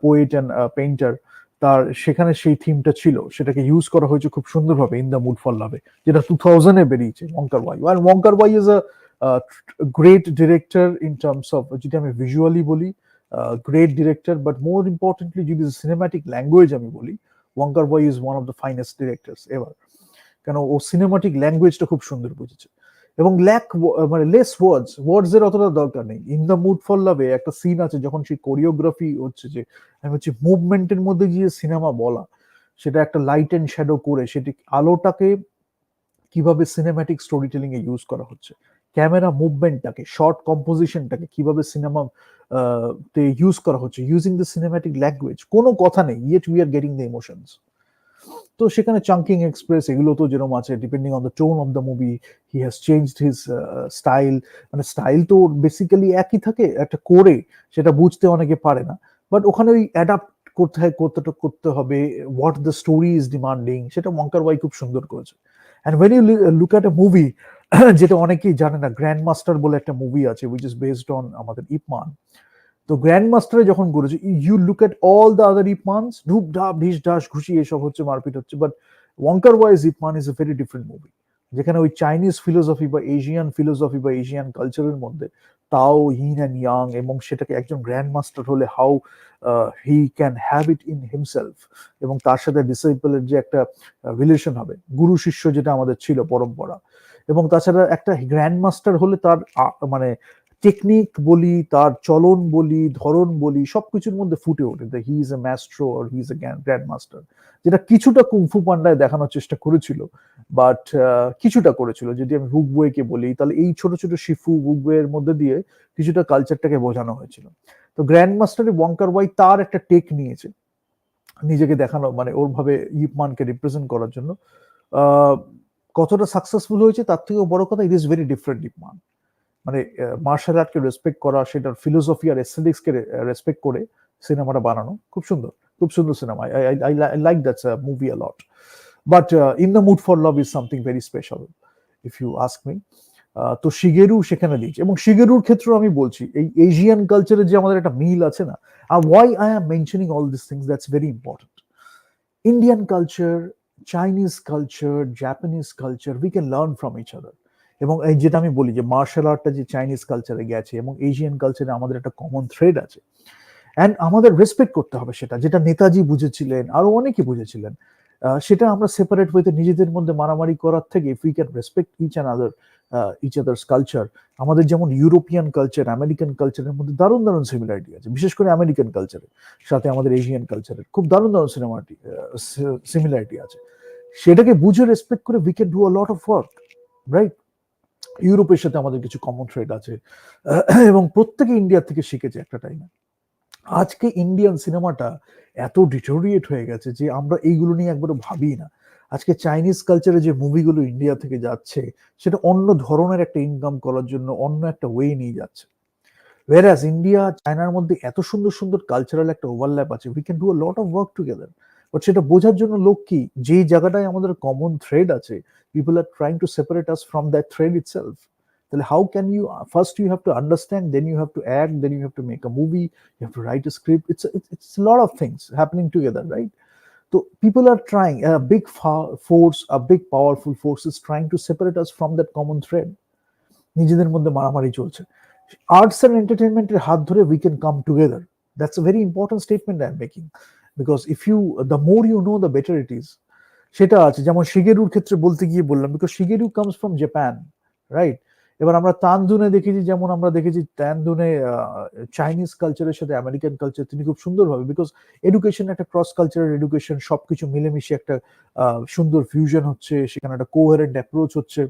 পোয়েট অ্যান্ড পেইন্টার, তার সেখানে সেই থিমটা ছিল, সেটাকে ইউজ করা হয়েছে খুব সুন্দরভাবে ইন দ্য মুড ফর লাভে, যেটা 2000-এ বেরিয়েছে, ওয়াঙ্কার ওয়াই। আর Wong Kar Wai is a great director in terms of, যদি আমি ভিজুয়ালি বলি, great director, but more importantly যদি সিনেমাটিক ল্যাঙ্গুয়েজ আমি বলি, Wong Kar Wai is one of the finest directors ever. কেন, ও সিনেমাটিক ল্যাঙ্গুয়েজটা খুব সুন্দর বুঝেছে। এবং মানে লেস ওয়ার্ডস এর অতটা দরকার নেই। ইন দ্য মুড ফর লাভে একটা সিন আছে, যখন সেই কোরিওগ্রাফি হচ্ছে, যে আমি হচ্ছে মুভমেন্টের মধ্যে গিয়ে সিনেমা বলা, সেটা একটা লাইট এন্ড শ্যাডো করে, সেটি আলোটাকে কিভাবে cinematic story telling a use করা হচ্ছে, ক্যামেরা মুভমেন্টটাকে, শর্ট কম্পোজিশনটাকে কিভাবে সিনেমা তে ইউজ করা হচ্ছে, ইউজিং দ্য সিনেম্যাটিক ল্যাঙ্গুয়েজ। কোনো কথা নেই, yet we are getting the emotions. তো সেখানে চাঙ্কিং এক্সপ্রেস, এগুলো তো যেরকম আছে, depending on the tone of the movie he has changed his style. মানে স্টাইল তো বেসিক্যালি একই থাকে, একটা করে সেটা বুঝতে অনেকে পারে না, বাট ওখানে ওই অ্যাডাপ্ট করতে হয়, কতটা করতে হবে, what the story is demanding, সেটা ওয়াঙ্কার ওয়াই খুব সুন্দর করেছে। And when you look at a movie, যেটা অনেকেই জানে না, গ্র্যান্ড মাস্টার বলে একটা মুভি আছে, উইচ ইজ বেসড অন আমাদের ইপমান। তো গ্র্যান্ড মাস্টারে যখন করেছে, you look at all the other Ip Mans, ধূপ ধাপ ঢিস ঢাস ঘুষি এসব হচ্ছে, মারপিট হচ্ছে, but Wong Kar Wai's Ip Man is a very different movie, যেখানে ওই চাইনিজ ফিলোসফি বা এশিয়ান ফিলোসফি বা এশিয়ান কালচারের মধ্যে তাও ইন অ্যান্ড ইয়াং, এবং সেটাকে একজন গ্র্যান্ড মাস্টার হলে how he can have it in himself, এবং তার সাথে ডিসাইপলের যে একটা রিলেশন হবে, গুরু শিষ্য যেটা আমাদের ছিল পরম্পরা, এবং তাছাড়া একটা গ্র্যান্ড মাস্টার হলে তার মানে টেকনিক বলি, তার চলন বলি, ধরন বলি, সবকিছুর মধ্যে ফুটে ওঠে he is a Maestro or he is a grand master, যেটা কিছুটা কুংফু পান্ডায় দেখানোর চেষ্টা করেছিল, বাট কিছুটা করেছিল। যদি আমি হুকবুয়েকে বলি, তাহলে এই ছোট ছোট শিফু হুকবুয়ের মধ্যে দিয়ে কিছুটা কালচারটাকে বোঝানো হয়েছিল। তো গ্র্যান্ড মাস্টারে ওয়াঙ্কার ওয়াই তার একটা টেক নিয়েছে নিজেকে দেখানো, মানে ওর ভাবে ইপমানকে রিপ্রেজেন্ট করার জন্য। আহ, কতটা সাকসেসফুল হয়েছে তার থেকেও বড় কথা, ইট ইজ ভেরি ডিফারেন্ট ইপমান, মানে মার্শাল আর্টকে রেসপেক্ট করা, সেটার ফিলোসফি আর এস্থেটিক্সকে রেসপেক্ট করে সিনেমাটা বানানো, খুব সুন্দর, খুব সুন্দর সিনেমা। I like that's movie a lot, but In the Mood for Love is something very special if you ask me. তো শিগেরু সেখানে দিয়েছে, এবং শিগেরুর ক্ষেত্রে আমি বলছি এই এশিয়ান কালচারে যে আমাদের একটা মিল আছে না, why I am mentioning all this things, that's very important. Indian culture, Chinese culture, Japanese culture, we can learn from each other. এবং এই যেটা আমি বলি যে মার্শাল আর্টটা যে চাইনিজ কালচারে গেছে এবং এশিয়ান কালচারে আমাদের একটা কমন থ্রেড আছে, অ্যান্ড আমাদের রেসপেক্ট করতে হবে সেটা, যেটা নেতাজি বুঝেছিলেন, আরো অনেকে বুঝেছিলেন। সেটা আমরা সেপারেট হইতে নিজেদের মধ্যে মারামারি করার থেকে, if we can respect each others culture. আমাদের যেমন ইউরোপিয়ান কালচার, আমেরিকান কালচারের মধ্যে দারুণ দারুণ সিমিলারিটি আছে, বিশেষ করে আমেরিকান কালচারের সাথে আমাদের এশিয়ান কালচারের খুব দারুণ দারুণ সিমিলারিটি আছে। সেটাকে বুঝে রেসপেক্ট করে we can do a lot of work, right? ইউরোপের সাথে আমাদের কিছু কমন থ্রেড আছে, এবং প্রত্যেকে ইন্ডিয়া থেকে শিখেছে একটা টাইমে। আজকে ইন্ডিয়ান সিনেমাটা এত ডিটোরিয়েট হয়ে গেছে যে আমরা এইগুলো নিয়ে একবারও ভাবি না। আজকে চাইনিজ কালচারে যে মুভিগুলো ইন্ডিয়া থেকে যাচ্ছে, সেটা অন্য ধরনের একটা ইনকাম করার জন্য অন্য একটা ওয়ে নিয়ে যাচ্ছে। whereas ইন্ডিয়া চায়নার মধ্যে এত সুন্দর সুন্দর কালচারাল একটা ওভারল্যাপ আছে, we can do a lot of work together. But সেটা বোঝার জন্য লোক কি, যে জায়গাটায় আমাদের কমন থ্রেড আছে, people are trying to separate us from that thread itself. তাহলে how can you, first you have to understand, then you have to act, then you have to make a movie, you have to write a script, it's lot of things happening together, right? So people are trying, a big force, a big powerful force is trying to separate us from that common thread. নিজেদের মধ্যে মারামারি চলছে। আর্টস অ্যান্ড এন্টারটেনমেন্টের হাত ধরে we can come together. That's a very important statement I am making, because if you, the more you know the better it is. সেটা আছে, যেমন শিগেরুর ক্ষেত্রে বলতে গিয়ে বললাম, because Shigeru comes from Japan, right? এবার আমরা তানদুনে দেখেছি, যেমন আমরা দেখেছি তানদুনে চাইনিজ কালচারের সাথে আমেরিকান কালচার তিনি খুব সুন্দরভাবে, বিকজ এডুকেশন একটা ক্রস কালচারাল এডুকেশন, সবকিছু মিলেমিশে একটা সুন্দর ফিউশন হচ্ছে, সেখানে একটা কোহেরেন্ট অ্যাপ্রোচ হচ্ছে।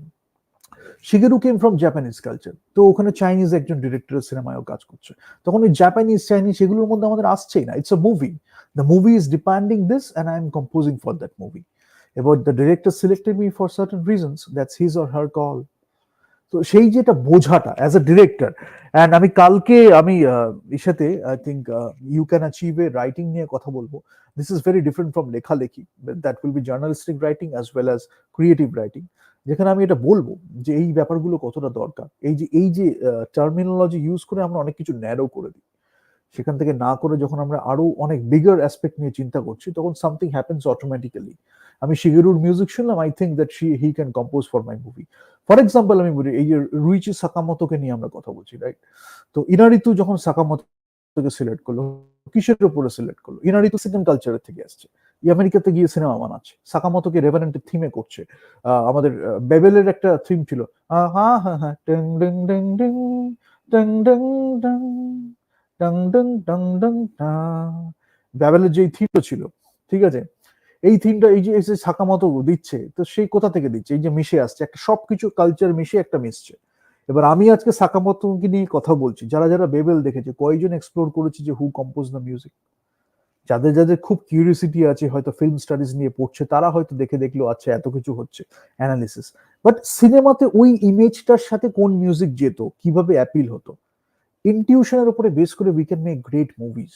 Shigeru came from Japanese culture, তো ওখানে চাইনিজ একজন ডিরেক্টরের সিনেমায়ও কাজ করছে, তখন ওই জাপানিজ চাইনিজ এগুলোর মধ্যে আমাদের আসছেই না। It's a movie, the movie is depending this and I am composing for that movie, এবার the director selected me for certain reasons, that's his or her call. তো সেই যেটা বোঝাটা অ্যাজ এ ডিরেক্টর, অ্যান্ড আমি কালকে আমি ইসাতে I think you can achieve a writing নিয়ে কথা বলবো। This is very different from লেখালেখি, that will be journalistic writing as well as creative writing, যেখানে আমি এটা বলবো যে এই ব্যাপারগুলো কতটা দরকার। এই যে টার্মিনোলজি ইউজ করে আমরা অনেক কিছু ন্যারো করে দিই, সেখান থেকে না করে যখন আমরা আরো অনেক বিগার অ্যাসপেক্ট নিয়ে চিন্তা করছি, তখন সামথিং হ্যাপেন্স অটোমেটিক্যালি। আমি শিগেরুর মিউজিক শুনলাম, I think that he can compose for my movie. For example আমি বলি, এই যে রুইচি সাকামোতোকে নিয়ে আমরা কথা বলছি, রাইট? তো ইনারিতু যখন সাকামোতোকে সিলেক্ট করলো, কিসের উপরে সিলেক্ট করলো? ইনারিতু সিনেমা কালচারের থেকে আসছে, আমেরিকাতে গিয়ে সিনেমা বানাচ্ছে, সাকামোতোকে রেভারেন্টের থিমে করছে। আমাদের বেবেলের একটা থিম ছিল, হ্যাঁ হ্যাঁ হ্যাঁ, টিং ding ding ding ding ding ding dong Dong Dong Dong ডা, ব্যাবেলের যে থিমটা ছিল, ঠিক আছে, এই থিমটা এই যে সাকামতো দিচ্ছে, তো সেই কোথা থেকে দিচ্ছে? এই যে মিশে আসছে, একটা সবকিছু কালচার মিশে একটা মিশছে। এবার আমি আজকে সাকামতোকে নিয়ে কথা বলছি, যারা যারা বেবেল দেখেছে, কয়জন এক্সপ্লোর করেছে যে হু কম্পোজ দ্য মিউজিক? যাদের যাদের খুব কিউরিয়াসিটি আছে, হয়তো ফিল্ম স্টাডিজ নিয়ে পড়ছে, তারা হয়তো দেখে দেখলো আচ্ছা এত কিছু হচ্ছে, অ্যানালিসিস। বাট সিনেমাতে ওই ইমেজটার সাথে কোন মিউজিক যেত, কিভাবে অ্যাপিল হতো, ইনটিউশনের উপরে বেস করে we can make great movies.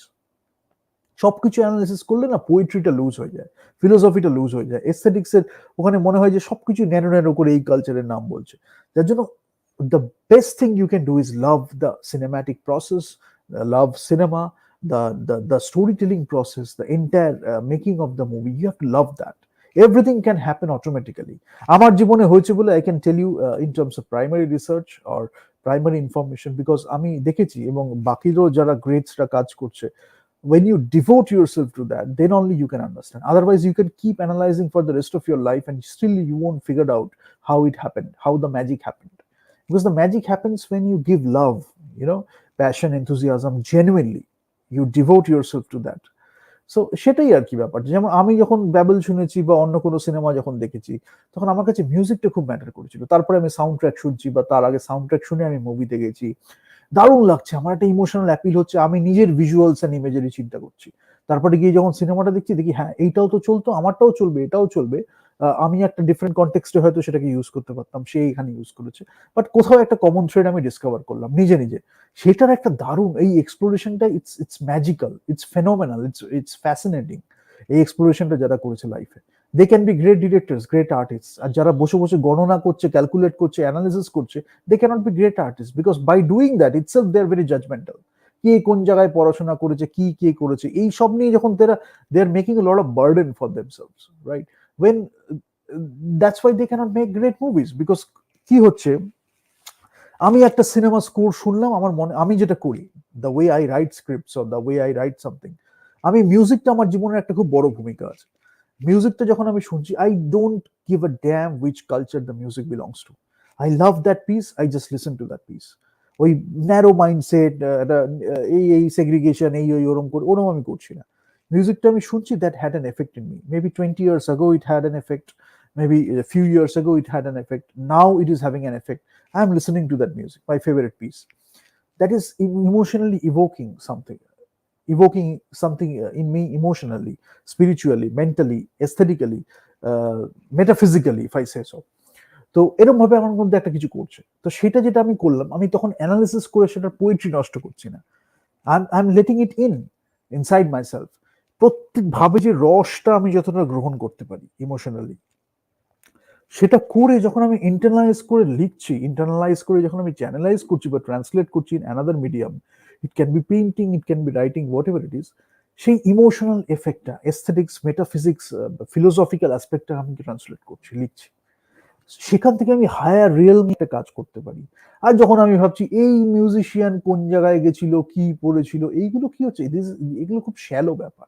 সবকিছু অ্যানালিসিস করলে না পোয়েট্রিটা লুজ হয়ে যায়, ফিলোসফিটা লুজ হয়ে যায়, এস্থেটিক্সের ওখানে মনে হয় যে সবকিছু ন্যানো ন্যানো করে এই কালচারের নাম বলছে। যার জন্য the best thing you can do is love the cinematic process, love cinema, the storytelling process, the entire making of the movie. You have to love that. Everything can happen automatically. আমার জীবনে হয়েছে বলে I can tell you in terms of primary research or primary information, because আমি দেখেছি এবং বাকিরও যারা গ্রেডসরা কাজ করছে, when you devote yourself to that, then only you can understand. Otherwise you can keep analyzing for the rest of your life and still you won't figure out how it happened, how the magic happened. Because the magic happens when you give love, passion, enthusiasm genuinely. You devote yourself to that. So সেটাই আর কি ব্যাপার। যেমন আমি যখন ব্যাবেল শুনেছি বা অন্য কোনো সিনেমা যখন দেখেছি, তখন আমার কাছে মিউজিকটা খুব ম্যাটার করেছিল। তারপরে আমি সাউন্ড ট্র্যাক শুনছি বা তার আগে সাউন্ড ট্র্যাক শুনে আমি মুভিতে গেছি, দারুণ লাগছে, আমার একটা ইমোশনাল অ্যাপিল হচ্ছে, আমি নিজের ভিজুয়ালস এন্ড ইমেজেরি চিন্তা করছি। তারপরে গিয়ে যখন সিনেমাটা দেখছি, দেখি হ্যাঁ এইটাও তো চলতো, আমারটাও চলবে, এটাও চলবে, আমি একটা ডিফারেন্ট কনটেক্সটে হয়তো সেটাকে ইউজ করতে পারতাম, সে এখানে ইউজ করেছে, বাট কোথাও একটা কমন থ্রেড আমি ডিসকভার করলাম নিজে নিজে। সেটার একটা দারুণ এই এক্সপ্লোরেশনটা, it's magical, it's phenomenal, it's fascinating. এই এক্সপ্লোরেশনটা যারা করেছে লাইফে, they can be great directors, great artist. আর যারা বসে বসে গণনা করছে, ক্যালকুলেট করছে, অ্যানালিসিস করছে, they cannot be great artists, because by doing that itself they are very judgmental. কে কোন জায়গায় পড়াশোনা করেছে, কি কে করেছে, এই সব নিয়ে যখন they are making a lot of burden for themselves, right? When that's why they cannot make great movies, because কি হচ্ছে, আমি একটা সিনেমা স্কোর শুনলাম, আমার মনে, আমি যেটা করি, the way I right scripts or the way I right something, আমি মিউজিকটা আমার জীবনের একটা খুব বড় ভূমিকা আছে। মিউজিকটা যখন আমি শুনছি, I don't give a dam which culture the music belongs to. I love that piece, I just listen to that piece. ওই ন্যারো মাইন্ডসেট, এই সেগ্রিগেশন, এই ওরম করে ওরম আমি করছি না। মিউজিকটা আমি শুনছি, that had an effect in me. Maybe 20 years ago it had an effect, maybe a few years ago it had an effect, now it is having an effect. I am listening to that music, my favorite piece, that is emotionally evoking something in me, emotionally, spiritually, mentally, aesthetically, metaphysically, if I say so. তো এরকম ভাবে আমার মধ্যে একটা কিছু করছে, তো সেটা যেটা আমি করলাম, আমি তখন অ্যানালিসিস করে সেটার পোয়েট্রি নষ্ট করছি না, I am letting it inside my self. প্রত্যেক ভাবে যে রসটা আমি যতটা গ্রহণ করতে পারি ইমোশনালি, সেটা করে যখন আমি ইন্টারনালাইজ করে লিখছি, ইন্টারনালাইজ করে যখন আমি চ্যানেলাইজ করছি বা ট্রান্সলেট করছি in another medium, it can be painting, it can be writing, what ever it is, সেই ইমোশনাল এফেক্টটা, এস্থেটিক্স, মেটাফিজিক্স, ফিলোসফিক্যাল অ্যাসপেক্টটা আমি ট্রান্সলেট করছি, লিখছি, সেখান থেকে আমি হায়ার রিয়েলমি একটা কাজ করতে পারি। আর যখন আমি ভাবছি এই মিউজিশিয়ান কোন জায়গায় গেছিল, কি পড়েছিল, এইগুলো কি হচ্ছে, এগুলো খুব শ্যালো ব্যাপার।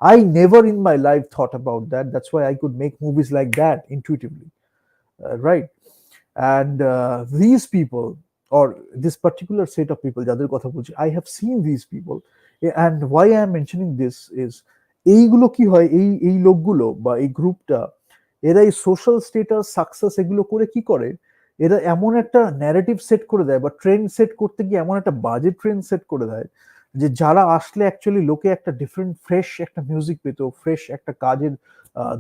I never in my life thought about that. That's why I could make movies like that intuitively, right? And these people, or this particular set of people, যাদের কথা বলছি, I have seen these people, and why I am mentioning this is, এইগুলো কি হয়, এই লোকগুলো বা এই গ্রুপটা, এরা এই সোশ্যাল স্টেটাস, সাকসেস, এগুলো করে কি করে, এরা এমন একটা ন্যারেটিভ সেট করে দেয় বা ট্রেন্ড সেট করতে গিয়ে এমন একটা বাজে ট্রেন্ড সেট করে দেয়, যে যারা আসলে অ্যাকচুয়ালি লোকে একটা ডিফারেন্ট ফ্রেশ একটা মিউজিক পেতো, ফ্রেশ একটা কাজের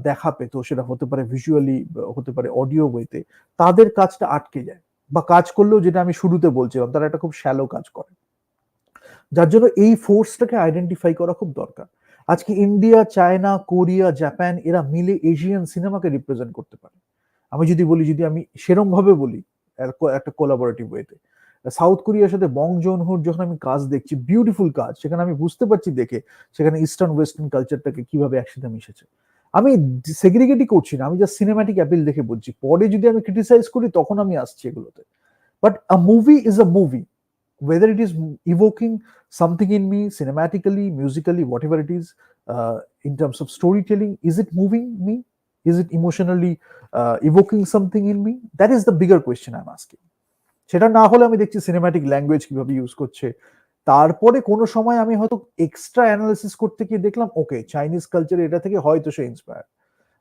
দেখা পেতো, সেটা হতে পারে ভিজুয়ালি, হতে পারে অডিও ওয়েতে, তাদের কাজটা আটকে যায়, বা কাজ করলেও, যেটা আমি শুরুতে বলছিলাম, তারা একটা খুব শ্যালো কাজ করে। যার জন্য এই ফোর্সটাকে আইডেন্টিফাই করা খুব দরকার। আজকে ইন্ডিয়া, চায়না, কোরিয়া, জাপান, এরা মিলে এশিয়ান সিনেমাকে রিপ্রেজেন্ট করতে পারে। আমি যদি বলি, যদি আমি সেরম ভাবে বলি, একটা কোলাবোরেটিভ ওয়েতে, সাউথ কোরিয়ার সাথে বং জোন হোর যখন আমি কাজ দেখছি, বিউটিফুল কাজ, সেখানে আমি বুঝতে পারছি দেখে, সেখানে ইস্টার্ন ওয়েস্টার্ন কালচারটাকে কিভাবে একসাথে মিশেছে। আমি সেগ্রিগেটই করছি না, আমি জাস্ট সিনেম্যাটিক অ্যাপিল দেখে বলছি, পরে যদি আমি ক্রিটিসাইজ করি তখন আমি আসছি এগুলোতে। But a movie is a movie, whether it is evoking something in me cinematically, musically, whatever it is, in terms of storytelling, is it moving me, is it emotionally evoking something in me? That is the bigger question I'm asking. সেটা না হলে আমি দেখছি সিনেম্যাটিক ল্যাঙ্গুয়েজ কিভাবে ইউজ করছে, তারপরে কোনো সময় আমি হয়তো এক্সট্রা অ্যানালিসিস করতে গিয়ে দেখলাম, ওকে চাইনিজ কালচার এটা থেকে হয়তো সে ইন্সপায়ার,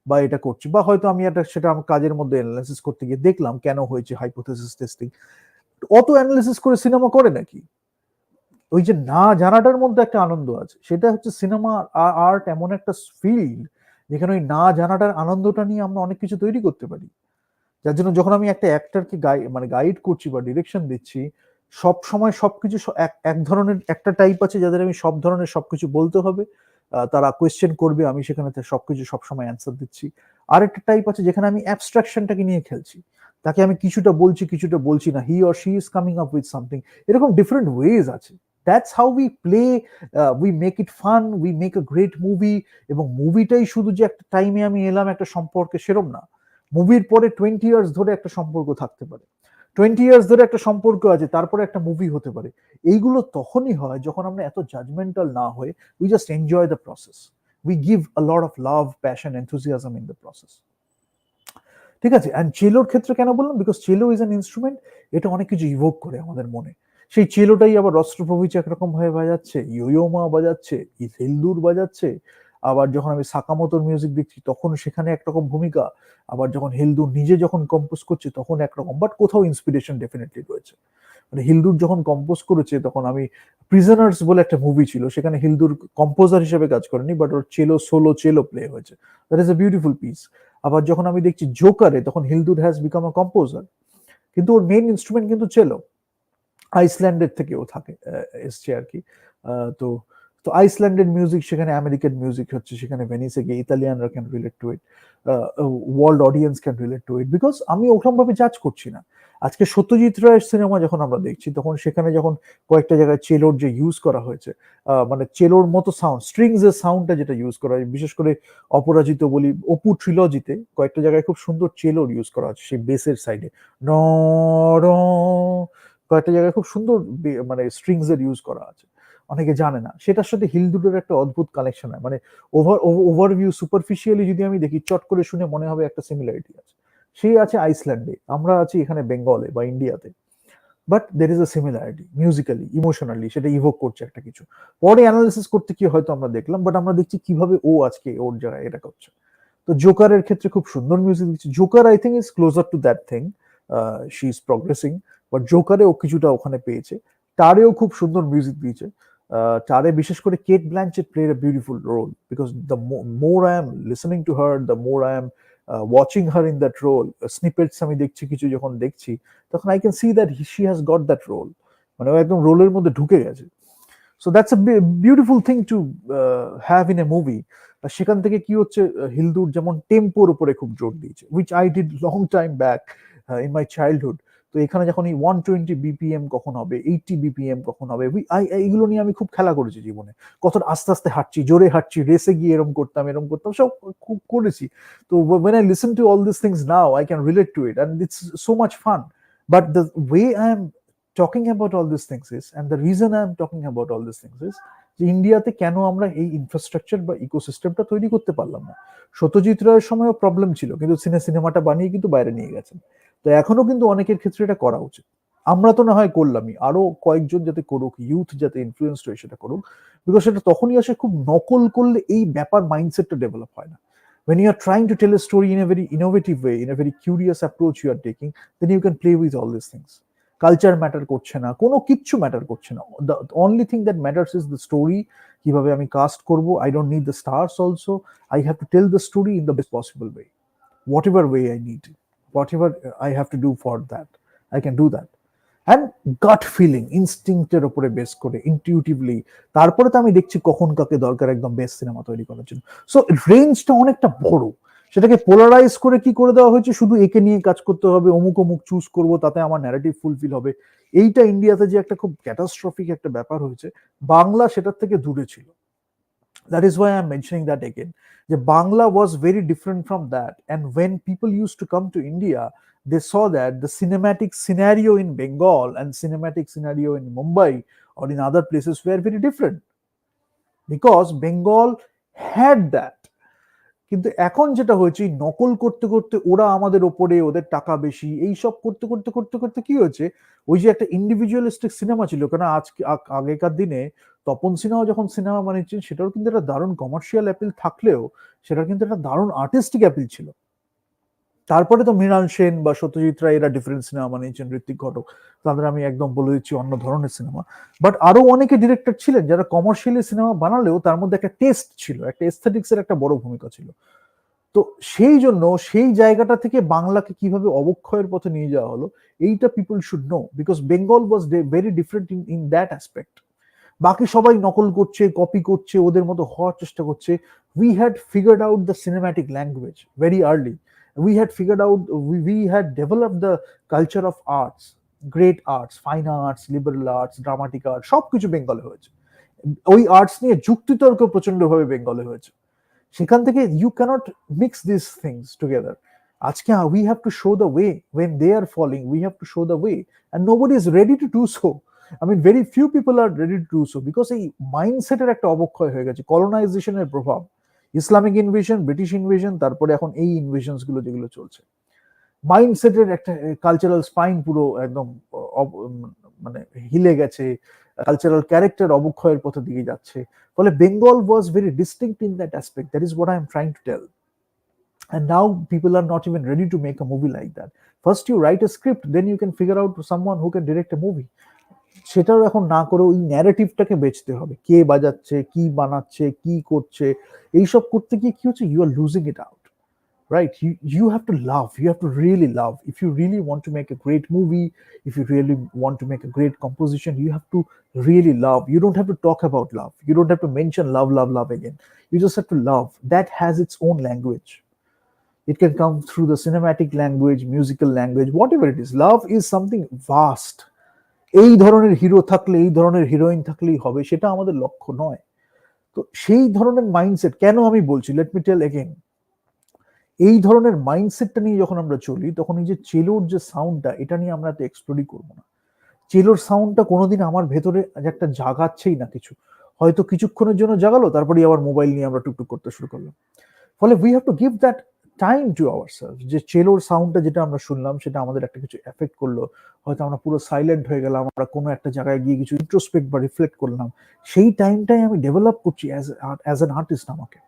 বা এটা করছি, বা হয়তো আমি একটা সেটা আমার কাজের মধ্যে অ্যানালিসিস করতে গিয়ে দেখলাম কেন হয়েছে, হাইপোথেসিস টেস্টিং। অত অ্যানালিসিস করে সিনেমা করে নাকি? ওই যে না জানাটার মধ্যে একটা আনন্দ আছে, সেটা হচ্ছে সিনেমা আর্ট এমন একটা ফিল্ড যেখানে ওই না জানাটার আনন্দটা নিয়ে আমরা অনেক কিছু তৈরি করতে পারি। যার জন্য যখন আমি একটা অ্যাক্টরকে গাইড করছি বা ডিরেকশন দিচ্ছি, সব সময় সবকিছু এক ধরনের একটা টাইপ আছে যাদের আমি সব ধরনের সবকিছু বলতে হবে, তারা কোয়েশ্চেন করবে, আমি সেখানে সবকিছু সবসময় অ্যান্সার দিচ্ছি। আর একটা টাইপ আছে যেখানে আমি অ্যাবস্ট্রাকশনটাকে নিয়ে খেলছি, তাকে আমি কিছুটা বলছি কিছুটা বলছি না, he or she is coming up with something, এরকম ডিফারেন্ট ওয়েজ আছে। That's how we play, we make it fun, we make a great movie. এবং মুভিটাই শুধু যে একটা টাইমে আমি এলাম একটা সম্পর্কে সেরম না, মুভির পরে 20 ইয়ার্স ধরে একটা সম্পর্ক থাকতে পারে, 20 ইয়ার্স ধরে একটা সম্পর্ক আছে, তারপরে একটা মুভি হতে পারে। এইগুলো তখনই হয় যখন আমরা এত জাজমেন্টাল না হয়ে we just enjoy the process, we give a lot of love, passion, enthusiasm in the process. ঠিক আছে। অ্যান্ড চেলোর ক্ষেত্রে কেন বললাম, বিকজ চেলো ইজ অ্যান ইনস্ট্রুমেন্ট, এটা অনেক কিছু ইভোক করে আমাদের মনে। সেই চেলোটাই আবার রস্ট্রোপোভিচ একরকম ভাবে বাজাচ্ছে, ইয়োমা বাজাচ্ছে, হিলদুর বাজাচ্ছে। আবার যখন আমি সাকামোতোর মিউজিক দেখছি তখন সেখানে একরকম ভূমিকা, আবার যখন হিলদুর নিজে যখন কম্পোজ করছে তখন একরকম, বাট কোথাও ইন্সপিরেশন ডেফিনেটলি রয়েছে। মানে হিলদুর যখন কম্পোজ করেছে তখন আমি প্রিজনার্স বলে একটা মুভি ছিল, সেখানে হিলদুর কম্পোজার হিসেবে কাজ করেনি, বাট ওর চেলো সোলো চেলো প্লে হয়েছে, that is a beautiful piece. আবার যখন আমি দেখছি জোকারে তখন হিলদুর হ্যাজ বিকাম আ কম্পোজার, কিন্তু ওর মেইন ইনস্ট্রুমেন্ট কিন্তু চেলো, আইসল্যান্ডের থেকে ও থাকে এসছে আর কি। তো তো আইসল্যান্ডের মিউজিক, সেখানে আমেরিকান মিউজিক হচ্ছে, সেখানে ভেনিসে গিয়ে ইতালিয়ানরা can relate to it, world audience can relate to it, because আমি ওরকম ভাবে জাজ করছি না। আজকে সত্যজিৎ রায়ের সিনেমা যখন আমরা দেখছি তখন সেখানে যখন কয়েকটা জায়গায় চেলোর যে ইউজ করা হয়েছে, মানে চেলোর মতো সাউন্ড, স্ট্রিংস এর সাউন্ডটা যেটা ইউজ করা হয়, বিশেষ করে অপরাজিত বলি, অপু ট্রিলজিতে কয়েকটা জায়গায় খুব সুন্দর চেলোর ইউজ করা হচ্ছে সেই বেসের সাইডে, ন র, কয়েকটা জায়গায় খুব সুন্দর মানে স্ট্রিংস এর ইউজ করা আছে, অনেকে জানে না। সেটার সাথে হিলদুরের একটা অদ্ভুত কানেকশন হয়, মানে ওভারভিউ সুপারফিশিয়ালি যদি আমি দেখি চট করে শুনে মনে হবে একটা সিমিলারিটি আছে। সেই আছে আইসল্যান্ডে, আমরা আছি এখানে বেঙ্গলে বা ইন্ডিয়াতে, but there is a similarity musically, emotionally সেটা ইভোক করছে একটা কিছু। পরে অ্যানালিসিস করতে কি হয়তো আমরা দেখলাম, বাট আমরা দেখছি কিভাবে ও আজকে ওর জায়গায় এটা করছে। তো জোকারের ক্ষেত্রে খুব সুন্দর মিউজিক দিচ্ছে, Joker I think is closer to that thing, she is progressing, but জোকারে ও কিছুটা ওখানে পেয়েছে। টারেও খুব সুন্দর মিউজিক দিয়েছে, টারে বিশেষ করে Kate Blanchett played a beautiful role, because the more I am listening to her, the more I am watching her in that role, snippets আমি দেখছি কিছু যখন দেখছি তখন I can see that she has got that role, মানে ও একদম রোলের মধ্যে ঢুকে গেছে। So that's a beautiful thing to have in a movie. সেখান থেকে কি হচ্ছে, হিলদুর যেমন টেম্পোর উপরে খুব জোর দিয়েছে, which I did long time back in my childhood. তো এখানে যখন এই 120 বিপিএম কখন হবে, 80 বিপিএম কখন হবে, এইগুলো নিয়ে আমি খুব খেলা করেছি জীবনে, কত আস্তে আস্তে হাঁটছি, জোরে হাঁটছি, রেসে গিয়ে এরম করতাম, সব খুব করেছি। তো when I listen to all these things now I can relate to it and it's so much fun. But the way I am talking about all these things is, and the reason I am talking about all these things is, যে ইন্ডিয়াতে কেন আমরা এই ইনফ্রাস্ট্রাকচার বা ইকোসিস্টেমটা তৈরি করতে পারলাম না। সত্যজিৎ রায়ের সময়ও প্রবলেম ছিল, কিন্তু সিনেমাটা বানিয়ে কিন্তু বাইরে নিয়ে গেছেন। তো এখনো কিন্তু অনেকের ক্ষেত্রে এটা করা উচিত। আমরা তো না হয় করলামই, আরো কয়েকজন যাতে করুক, ইউথ যাতে ইনফ্লুয়েন্সড হয়ে সেটা করুক, বিকজ সেটা তখনই আসে, খুব নকল করলে এই ব্যাপার মাইন্ডসেটটা ডেভেলপ হয় না। When you are trying to tell a story in a very innovative way, in a very curious approach you are taking, then you can play with all these things. Culture matter করছে না, কোনো কিচ্ছু ম্যাটার করছে না, the only thing that matters is the story. কিভাবে আমি কাস্ট করবো, I don't need the stars also, I have to tell the story in the best possible way, whatever way I need, whatever I have to do for that, I can do that. And gut feeling, ইনস্টিংক্টের উপরে বেস করে, ইনটিউটিভলি, তারপরে তো আমি দেখছি কখন কাকে দরকার একদম বেস্ট সিনেমা তৈরি করার জন্য। সো রেঞ্জটা অনেকটা বড়, সেটাকে পোলারাইজ করে কি করে দেওয়া হয়েছে, শুধু একে নিয়ে কাজ করতে হবে, অমুক অমুক চুজ করবো, তাতে আমার ন্যারেটিভ ফুলফিল হবে। এইটা ইন্ডিয়াতে যে একটা খুব ক্যাটাস্ট্রফিক একটা ব্যাপার হয়েছে, বাংলা সেটার থেকে দূরে ছিল। That is why I'm mentioning that again. The Bangla was very different from that. And when people used to come to India, they saw that the cinematic scenario in Bengal and cinematic scenario in Mumbai or in other places were very different. Because Bengal had that. কিন্তু এখন যেটা হয়েছে, নকল করতে করতে ওরা আমাদের ওপরে, ওদের টাকা বেশি, এই সব করতে করতে করতে করতে কি হয়েছে, ওই যে একটা ইন্ডিভিজুয়ালিস্টিক সিনেমা ছিল, কেন আজকে আগেকার দিনে তপন সিনহাও যখন সিনেমা বানিয়েছেন সেটাও কিন্তু একটা দারুণ কমার্শিয়াল অ্যাপিল থাকলেও সেটা কিন্তু একটা দারুণ আর্টিস্টিক অ্যাপিল ছিল। তারপরে তো মৃণাল সেন বা সত্যজিৎ রায় এরা ডিফারেন্ট সিনেমা বানিয়েছেন, ঋত্বিক ঘটক, তাদের আমি একদম বলে দিচ্ছি অন্য ধরনের সিনেমা। বাট আরো অনেকে ডিরেক্টর ছিলেন যারা কমার্শিয়ালি সিনেমা বানালেও তার মধ্যে একটা টেস্ট ছিল, একটা এস্থেটিক্স এর একটা বড় ভূমিকা ছিল। তো সেই জন্য সেই জায়গাটা থেকে বাংলাকে কিভাবে অবক্ষয়ের পথে নিয়ে যাওয়া হলো, এইটা people should know, because Bengal was very different in that aspect. বাকি সবাই নকল করছে, কপি করছে, ওদের মতো হওয়ার চেষ্টা করছে। We had figured out the cinematic language very early, we had figured out, we had developed the culture of arts great arts, fine arts, liberal arts, dramatic art সবকিছু বেঙ্গলে হয়েছে। ওই আর্টস নিয়ে যুক্তিতর্ক প্রচন্ডভাবে বেঙ্গলে হয়েছে। সেখান থেকে you can't mix this things together. আজকে we have to show the way when they are falling, we have to show the way, and nobody is ready to do so. I mean very few people are ready to do so, because এই মাইন্ডসেটের একটা অবক্ষয় হয়ে গেছে, কলোনাইজেশনের প্রভাব, ইসলামিক ইনভেশন, ব্রিটিশ ইনভেশন, তারপরে এখন এই ইনভেশনস গুলো যেগুলো চলছে, মাইন্ডসেটের একটা কালচারাল স্পাইন পুরো একদম মানে হিলে গেছে, কালচারাল ক্যারেক্টার অবক্ষয়ের পথে দিকে যাচ্ছে। ফলে Bengal was very distinct in that aspect, that is what I am trying to tell. And now people are not even ready to make a movie like that. First you write a script, then you can figure out someone who can direct a movie. সেটাও এখন না করে ওই ন্যারেটিভটাকে বেচতে হবে, কে বাজাচ্ছে, কি বানাচ্ছে, কি করছে, এইসব করতে গিয়ে কি হচ্ছে, you are losing it out, right? You have to love, you have to really love. If you really want to make a great movie, if you really want to make a great composition, you have to really love. You don't have to talk about love, you don't have to mention love, love, love again. You just have to love. That has its own language. It can come through the cinematic language, musical language, whatever it is. Love is something vast. এই ধরনের হিরো থাকলে, এই ধরনের হিরোইন থাকলেই হবে, সেটা আমাদের লক্ষ্য নয়। তো সেই ধরনের মাইন্ডসেট কেন আমি বলছি, লেট মি টেল এগেইন, এই ধরনের মাইন্ডসেটটা নিয়ে যখন আমরা চলি, তখন এই যে চেলোর যে সাউন্ডটা, এটা নিয়ে আমরা তো এক্সপ্লোরই করবো না। চেলোর সাউন্ডটা কোনোদিন আমার ভেতরে একটা জাগাচ্ছেই না কিছু, হয়তো কিছুক্ষণের জন্য জাগালো, তারপরে আবার মোবাইল নিয়ে আমরা টুকটুক করতে শুরু করলাম। ফলে we have to give that time to ourself, যে চেলোর সাউন্ডটা যেটা আমরা শুনলাম সেটা আমাদের একটা কিছু এফেক্ট করলো, হয়তো আমরা পুরো সাইলেন্ট হয়ে গেলাম, আমরা কোনো একটা জায়গায় গিয়ে কিছু ইন্ট্রোস্পেক্ট বা রিফ্লেক্ট করলাম, সেই টাইমটাই আমি ডেভেলপ করছি অ্যাজ অ্যান আর্টিস্ট আমাকে।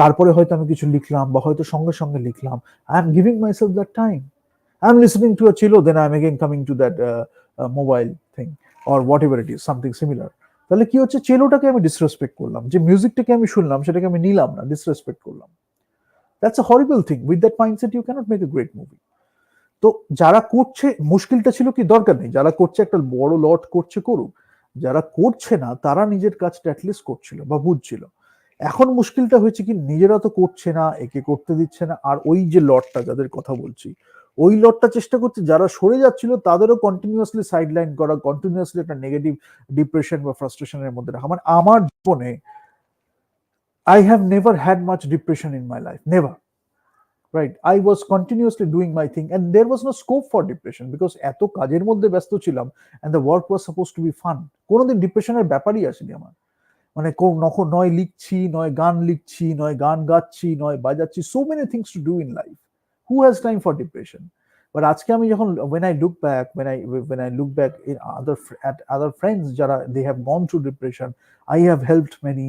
তারপরে হয়তো আমি কিছু লিখলাম, বা হয়তো সঙ্গে সঙ্গে লিখলাম, I am giving myself that time. I am listening to a cello, then I am again coming to that mobile thing or whatever it is, something similar. তাহলে কি হচ্ছে, চেলোটাকে আমি ডিসরেসপেক্ট করলাম, যে মিউজিকটাকে আমি শুনলাম সেটাকে আমি নিলাম না, ডিসরেসপেক্ট করলাম। That's a horrible thing. With that mindset you can't make a great movie. তো যারা করছে, মুশকিলটা ছিল কি, দরকার নেই, যারা করছে একটা বড় লট করছে করুক, যারা করছে না তারা নিজের কাজটা অ্যাটলিস্ট করছিল বা বুঝছিল। এখন মুশকিলটা হয়েছে কি, নিজেরা তো করছে না, একে করতে দিচ্ছে না, আর ওই যে লটটা যাদের কথা বলছি, ওই লটটা চেষ্টা করছে, যারা সরে যাচ্ছিল তাদেরও কন্টিনিউয়াসলি সাইডলাইন করা, কন্টিনিউয়াসলি একটা নেগেটিভ ডিপ্রেশন বা ফ্রাস্ট্রেশনের মধ্যে রাখা। মানে আমার জীবনে I have never had much depression in my life, never. Right, I was continuously doing my thing and there was no scope for depression because এত কাজের মধ্যে ব্যস্ত ছিলাম and the work was supposed to be fun. কোনোদিন ডিপ্রেশনের ব্যাপারই আসেনি আমার। মানে নয় লিখছি, নয় গান লিখছি, নয় গান গাচ্ছি, নয় বাজাচ্ছি, so many things to do in life. Who has time for depression? But আজকে আমি যখন when I look back in at other friends যারা they have gone through depression, I have helped many.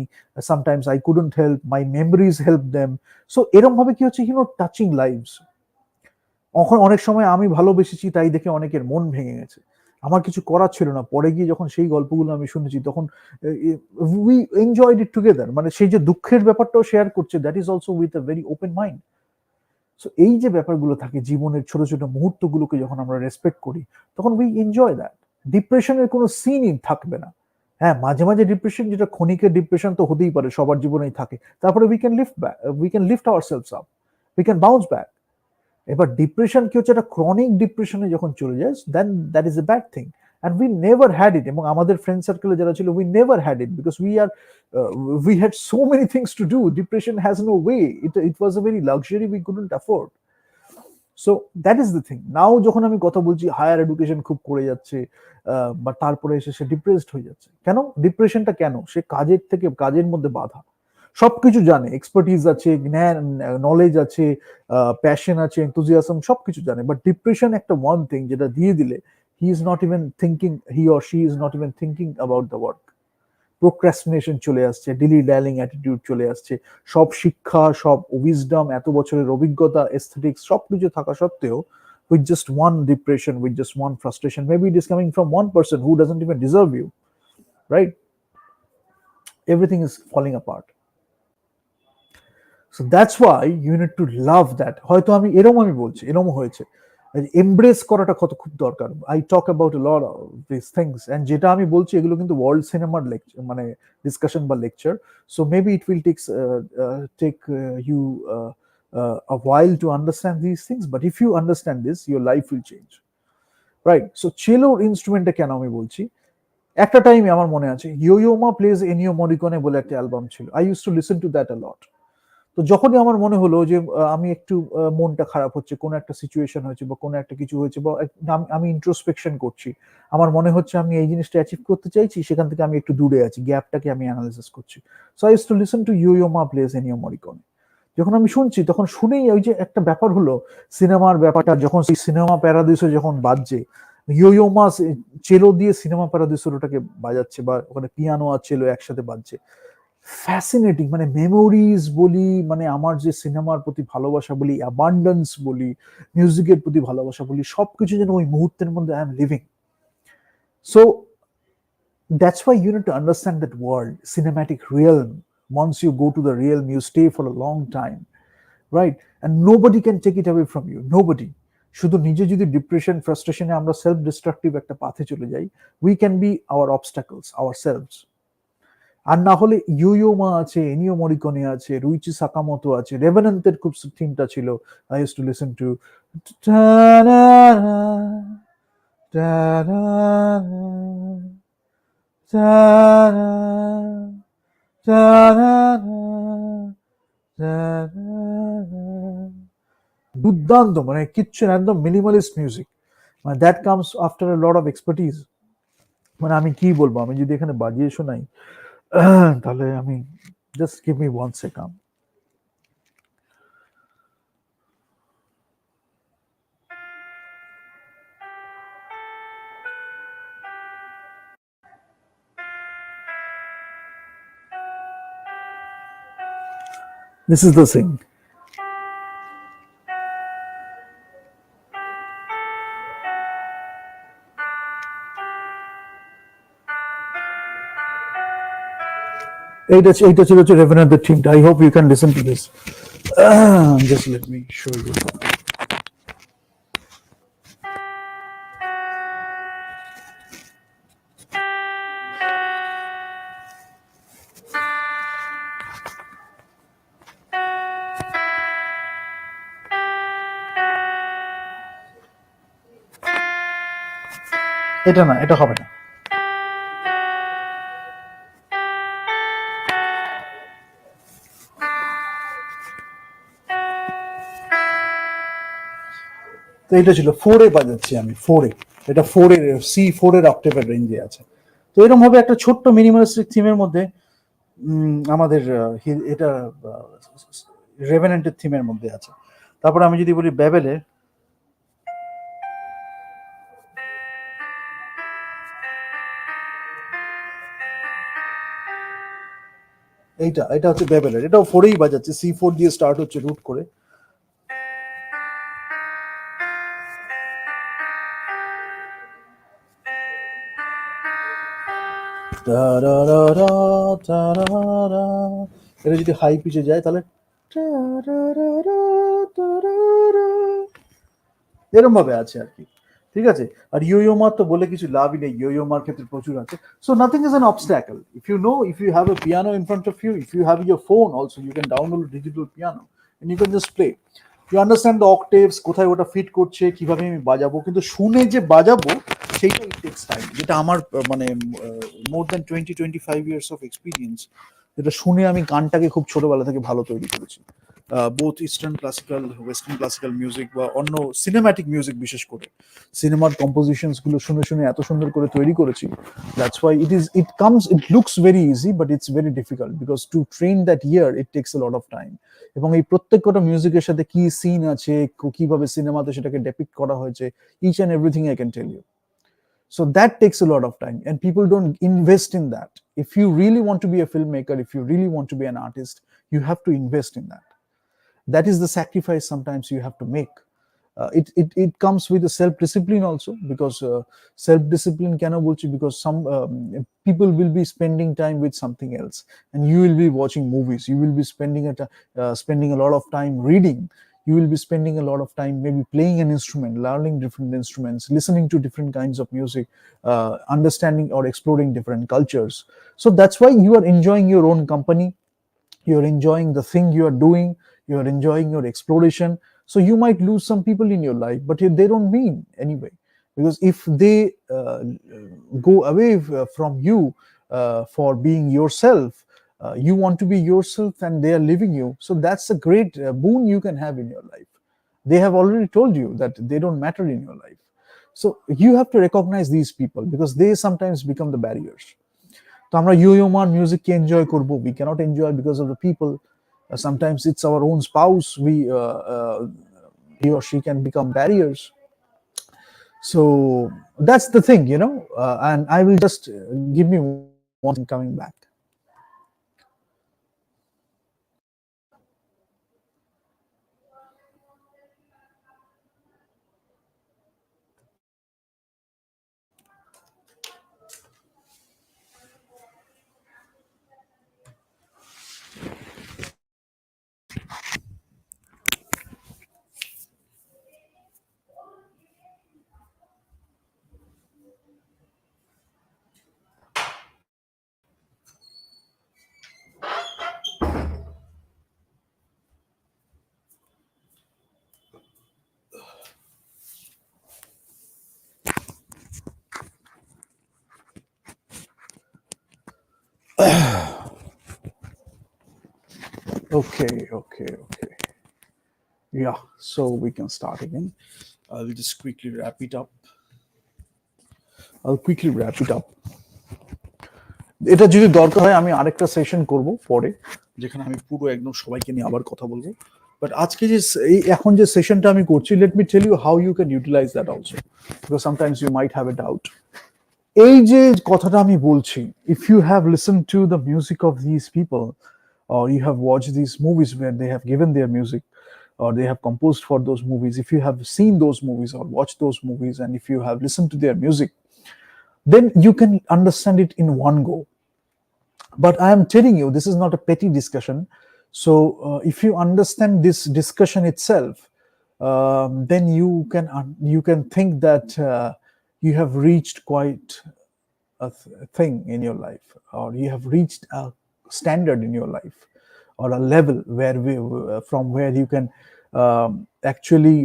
Sometimes I couldn't help, my memories helped them. So এরকম ভাবে কি হচ্ছে, touching lives. অনেক সময় আমি ভালোবেসেছি তাই দেখে অনেকের মন ভেঙে গেছে, আমার কিছু করার ছিল না, পরে গিয়ে যখন সেই গল্পগুলো আমি শুনেছি তখন উই এনজয়েড ইট টুগেদার। মানে সেই যে দুঃখের ব্যাপারটাও শেয়ার করছে, that is also with a very open mind. So এই যে ব্যাপারগুলো থাকে জীবনের ছোট ছোট মুহূর্তগুলোকে যখন আমরা রেসপেক্ট করি, তখন উই এনজয় দ্যাট। ডিপ্রেশনের কোনো সিনই থাকবে না। হ্যাঁ, মাঝে মাঝে ডিপ্রেশন, যেটা ক্ষণিকের ডিপ্রেশন তো হতেই পারে, সবার জীবনেই থাকে, তারপরে we can lift ourselves up, we can bounce back. এবার ডিপ্রেশন কি হচ্ছে, একটা ক্রনিক ডিপ্রেশনে যখন চলে যায়, then that is a bad thing. And we never had it. এবং আমাদের ফ্রেন্ড সার্কেলে যারা ছিল, we never had it because we had so many things to do. Depression has no way. It was a very luxury we couldn't afford. So that is the thing. Now যখন আমি কথা বলছি হায়ার এডুকেশন খুব করে যাচ্ছে, বা তারপরে এসে সে ডিপ্রেসড হয়ে যাচ্ছে, কেন ডিপ্রেশনটা কেন? সে কাজের মধ্যে বাধা, সবকিছু জানে, এক্সপার্টিজ আছে, জ্ঞান নলেজ আছে, প্যাশন আছে, এনথুজিয়াজম সবকিছু জানে, বাট ডিপ্রেশন একটা ওয়ান থিং যেটা দিয়ে দিলে he or she is not even thinking about the work. Procrastination চলে আসছে, ডিলি ডায়ালিং অ্যাটিটিউড চলে আসছে, সব শিক্ষা, সব উইজডম, এত বছরের অভিজ্ঞতা, এস্থেটিক্স সবকিছু থাকা সত্ত্বেও with just one depression, with just one frustration, maybe it is coming from one person who doesn't even deserve you, right? Everything is falling apart. So that's why you need to love that. হয়তো আমি বলছি এরকম হয়েছে, এমব্রেস করাটা খুব দরকার। I talk about a lot of this things, and যেটা আমি বলছি এগুলো কিন্তু ওয়ার্ল্ড সিনেমার লেকচার, মানে ডিসকাশন বা lecture. So maybe it will take you a while to understand these things, but if you understand this, your life will change. Right? So চেলোর ইনস্ট্রুমেন্টটা কেন আমি বলছি, একটা টাইমে আমার মনে আছে ইয়োমা প্লেজ এনিও মরিকনে বলে একটা অ্যালবাম ছিল, I use to listen to that a lot. তো যখনই আমার মনে হলো যে আমি একটু মনটা খারাপ হচ্ছে, কোনো একটা সিচুয়েশন হয়েছে বা কোনো একটা কিছু হয়েছে, বা আমি ইন্ট্রোস্পেকশন করছি, আমার মনে হচ্ছে আমি এই জিনিসটা অ্যাচিভ করতে চাইছি, সেখান থেকে আমি একটু দূরে আছি, গ্যাপটাকে আমি অ্যানালাইসিস করছি। So I use to listen to Yo Ma plays Ennio Morricone. যখন আমি শুনছি তখন শুনেই ওই যে একটা ব্যাপার হলো, সিনেমার ব্যাপারটা যখন সেই সিনেমা প্যারাদিসে যখন বাজছে, ইয়োমা চেলো দিয়ে সিনেমা প্যারাদিসের ওটাকে বাজাচ্ছে, বা ওখানে পিয়ানো আর চেলো একসাথে বাজছে, ফ্যাসিনেটিং। মানে মেমোরিজ বলি, মানে আমার যে সিনেমার প্রতি ভালোবাসা বলি, অ্যাবান্ডেন্স বলি, মিউজিকের প্রতি ভালোবাসা বলি, সবকিছু যেন ওই মুহূর্তের মধ্যে I am living. So that's why you need to understand that world, cinematic realm. Once you go to the realm, you stay for a long time, right? And nobody can take it away from you, nobody. শুধু নিজে যদি ডিপ্রেশন ফ্রাস্ট্রেশনে আমরা সেলফ ডিস্ট্রাকটিভ একটা পাথে চলে যাই, we can be our obstacles, ourselves. আর না হলে ইউইউমা আছে, এনিও মরিকনে আছে, রুইচি সাকামোতো আছে, রেভেনেন্টের খুব থিমটা ছিল, I use to listen two দুর্দান্ত, মানে কিচ্ছু না, একদম মিনিমালিস্ট মিউজিক, মানে that comes after a lot of expertise. মানে আমি কি বলবো, আমি যদি এখানে বাজিয়ে শোনাই তাহলে আমি, just give me one second. This is the thing. এইটা ছিল হচ্ছে রেভেনেন্টের থিমটা। I hope you can listen to this. Just let me show you. এটা না, এটা হবে না। তো এটা ছিল 4 বাজাচ্ছি আমি, 4 এটা 4 এর অক্টেভের রেঞ্জে আছে। তো এরকম ভাবে একটা ছোট্ট মিনিমালিস্টিক থিমের মধ্যে আমাদের এটা রেভেনেন্টের থিমের মধ্যে আছে। তারপরে আমি যদি বলি ব্যাবেলের, এটা হচ্ছে ব্যাবেলের, এটাও 4 বাজাচ্ছে, C4 দিয়ে স্টার্ট হচ্ছে রুট করে। এটা যদি হাই পিচে যায় তাহলে এরকম ভাবে আছে আর কি, ঠিক আছে। আর ইয়োমার তো বলে কিছু লাভই নেই, ইয়োমার ক্ষেত্রে প্রচুর আছে। So nothing is an obstacle if you know, if you have a piano in front of you, if you have your phone also, you can download digital piano and you can just play. You understand the octaves, কোথায় ওটা ফিট করছে, কিভাবে আমি বাজাবো, কিন্তু শুনে যে বাজাবো সেইটা ইট টেক্স টাইম। যেটা আমার মানে more than 20-25 years of experience, যেটা শুনে আমি গানটাকে খুব ছোটবেলা থেকে ভালো তৈরি করেছি। Both eastern classical, western classical music বা অন্য সিনেম্যাটিক মিউজিক, বিশেষ করে সিনেমার কম্পোজিশনস গুলো শুনে শুনে এত সুন্দর করে তৈরি করেছি। That's why it looks very easy, but it's very difficult, because to train that year it takes A lot of time. এবং এই প্রত্যেকটা মিউজিকের সাথে কি সিন আছে, কিভাবে সিনেমাতে সেটাকে ডেপিক্ট করা হয়েছে, each and everything I can tell you. So that takes a lot of time, and people don't invest in that. If you really want to be a filmmaker, if you really want to be an artist, you have to invest in that. That is the sacrifice sometimes you have to make. It comes with a self discipline also, because self discipline cannot bolchi, because some people will be spending time with something else, and you will be watching movies, you will be spending a lot of time reading, you will be spending a lot of time maybe playing an instrument, learning different instruments, listening to different kinds of music, understanding or exploring different cultures. So that's why you are enjoying your own company, you're enjoying the thing you are doing, you're enjoying your exploration. So you might lose some people in your life, but they don't mean anyway. because if they go away from you for being yourself, you want to be yourself and they are leaving you, so that's a great boon you can have in your life. They have already told you that they don't matter in your life. So you have to recognize these people because they sometimes become the barriers. তো আমরা ইয়োমান মিউজিককে এনজয় করব, we cannot enjoy because of the people. Sometimes it's our own spouse, he or she can become barriers. So that's the thing, and I will just give me one coming back. Okay. Yeah, so we can start again. I'll just quickly wrap it up. এটা যদি দরকার হয় আমি আরেকটা সেশন করব পরে, যেখানে আমি পুরো একদম সবাইকে নিয়ে আবার কথা বলবো। বাট আজকে যে এখন যে সেশনটা আমি করছি, let me tell you how you can utilize that also, because sometimes you might have a doubt. এই যে কথাটা আমি বলছি, if you have listen to the music of this people, or you have watched these movies where they have given their music, or they have composed for those movies, if you have seen those movies or watched those movies, and if you have listened to their music, then you can understand it in one go. But I am telling you, this is not a petty discussion. So if you understand this discussion itself, then you can think that you have reached quite a thing in your life, or you have reached a standard in your life, or a level from where you can actually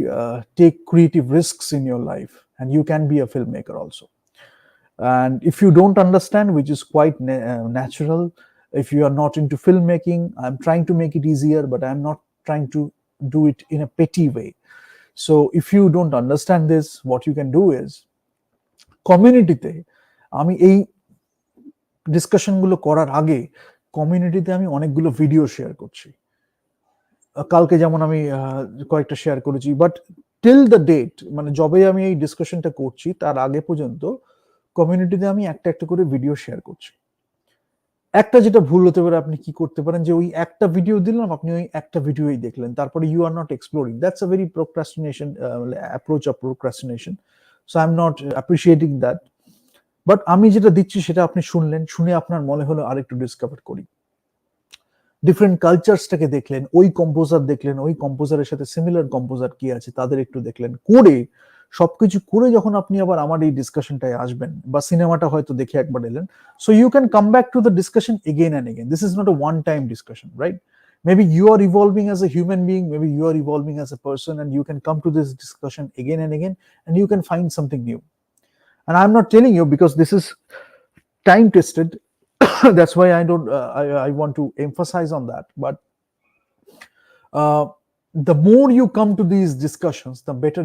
take creative risks in your life, and you can be a filmmaker also. And if you don't understand, which is quite natural, if you are not into filmmaking, I'm trying to make it easier, but I'm not trying to do it in a petty way. So if you don't understand this, what you can do is, কমিউনিটিতে আমি এই ডিসকাশনগুলো করার আগে কমিউনিটিতে আমি অনেকগুলো ভিডিও শেয়ার করছি। কালকে যেমন আমি কয়েকটা শেয়ার করেছি, বাট টিল দ্য ডেট, মানে যবে আমি এই ডিসকাশনটা করছি তার আগে পর্যন্ত কমিউনিটিতে আমি একটা একটা করে ভিডিও শেয়ার করছি। একটা যেটা ভুল হতে পারে, আপনি কি করতে পারেন, যে ওই একটা ভিডিও দিলাম, আপনি ওই একটা ভিডিওই দেখলেন, তারপরে you are not exploring. That's a very procrastination approach of procrastination. So I am not appreciating that. But আমি যেটা দিচ্ছি সেটা আপনি শুনলেন, শুনে আপনার মনে হলো আরেকটু ডিসকভার করি, ডিফারেন্ট কালচারসটাকে দেখলেন, ওই কম্পোজার দেখলেন, ওই কম্পোজারের সাথে সিমিলার কম্পোজার কি আছে তাদের একটু দেখলেন, করে সবকিছু করে যখন আপনি আবার আমার এই ডিসকাশনটায় আসবেন, বা সিনেমাটা হয়তো দেখে একবার এলেন, so you can come back to the discussion again and again. This is not a one time discussion, right? Maybe you are evolving as a human being, maybe you are evolving as a person, and you can come to this discussion again and again, and you can find something new. And I'm not telling you because this is time tested. That's why I don't I want to emphasize on that. But the more you come to these discussions, the better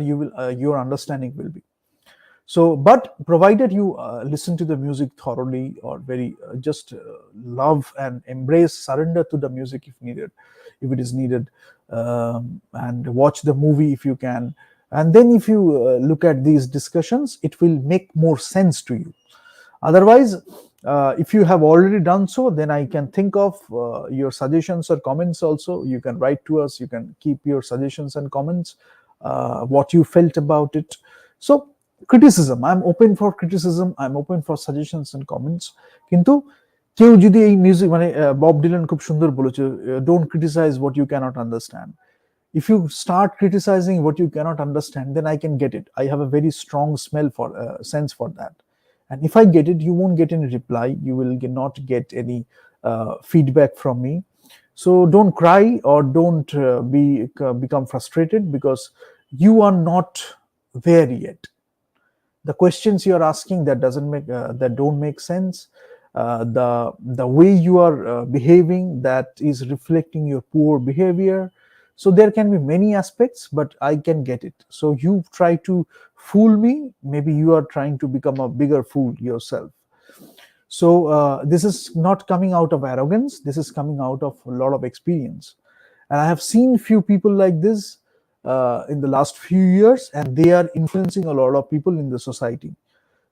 your understanding will be. So, but provided you listen to the music thoroughly, or very just love and embrace, surrender to the music if it is needed, and watch the movie if you can, and then if you look at these discussions, it will make more sense to you. Otherwise, if you have already done so, then I can think of your suggestions or comments also. You can write to us, you can keep your suggestions and comments, what you felt about it. So criticism, I'm open for criticism, I'm open for suggestions and comments. কিন্তু কেউ যদি এই মিউজিক, মানে বব ডিলান খুব সুন্দর বলেছে, don't criticize what you cannot understand. If you start criticizing what you cannot understand, then I can get it. I have a very strong sense for that. And if I get it, you won't get any reply, you will not get any feedback from me. So don't cry, or don't become frustrated because you are not there yet. the questions you are asking that doesn't make that don't make sense, the way you are behaving that is reflecting your poor behavior. So there can be many aspects, but I can get it. So you try to fool me, maybe you are trying to become a bigger fool yourself. So this is not coming out of arrogance, this is coming out of a lot of experience. And I have seen few people like this in the last few years, and they are influencing a lot of people in the society.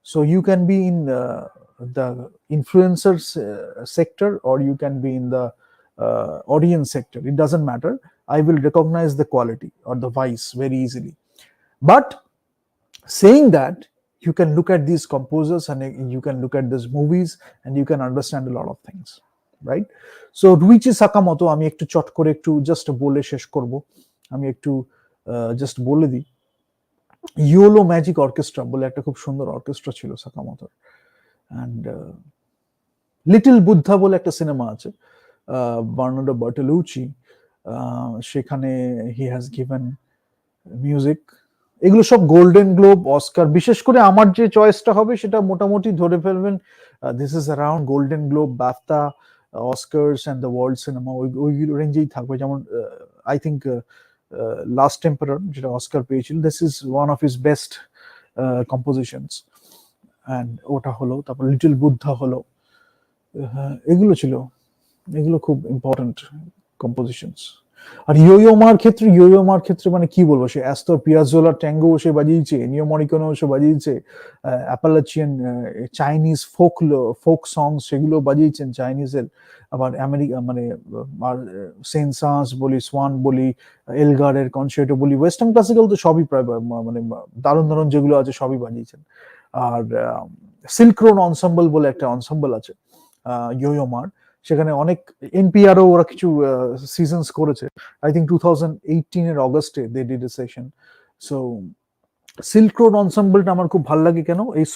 So you can be in the influencers sector, or you can be in the audience sector. It doesn't matter. I will recognize the quality or the vice very easily. But saying that, you can look at these composers and you can look at these movies and you can understand a lot of things, right? So রুইচি Sakamoto, আমি একটু চট করে একটু জাস্ট বলে শেষ করব, আমি একটু জাস্ট বলে দিই। ইয়োলো ম্যাজিক অর্কেস্ট্রা বলে একটা খুব সুন্দর অর্কেস্ট্রা ছিল সাকামোতোর। অ্যান্ড লিটল বুদ্ধা বলে একটা সিনেমা আছে বার্নার্ডো বার্টলুচি, সেখানে হি হ্যাজ গিভেন মিউজিক। এগুলো সব গোল্ডেন গ্লোব, অস্কার, বিশেষ করে আমার যে চয়েসটা হবে সেটা মোটামুটি ধরে ফেলবেন this is around golden globe, BAFTA, অস্কার্স and the world cinema, ওই রেঞ্জেই থাকবে। যেমন আই থিঙ্ক লাস্ট টেম্পারার যেটা অস্কার পেয়েছিল, this is one of his best compositions, and ওটা হলো। তারপর লিটল বুদ্ধা হলো, এগুলো ছিল, এগুলো খুব ইম্পর্টেন্ট কম্পোজিশনস। আর ইয়োয়োমার ক্ষেত্রে মানে কি বলবো, সে অ্যাস্তর পিয়াজোলার ট্যাঙ্গো সে বাজিয়েছে, নিও মরিকোনো সে বাজিয়েছে, অ্যাপালাচিয়ান চাইনিজ ফোক সংস সেগুলো বাজিয়েছেন চাইনিজের। আবার আমেরিকা মানে সেন্সাস বলি, সোয়ান বলি, এলগারের কনসার্টো বলি, ওয়েস্টার্ন ক্লাসিক্যাল তো সবই প্রায় মানে দারুণ দারুণ যেগুলো আছে সবই বাজিয়েছেন। আর সিল্করোন অনসাম্বল বলে একটা অনসাম্বল আছে ইয়োয়োমার, সেখানে অনেক এনপিআরও ওরা কিছু সিজনস করেছে। আই থিঙ্ক 2018 অগস্টে they did a session. So Silk Road অনসাম্বলটা আমার খুব ভালো লাগে। কেন? এই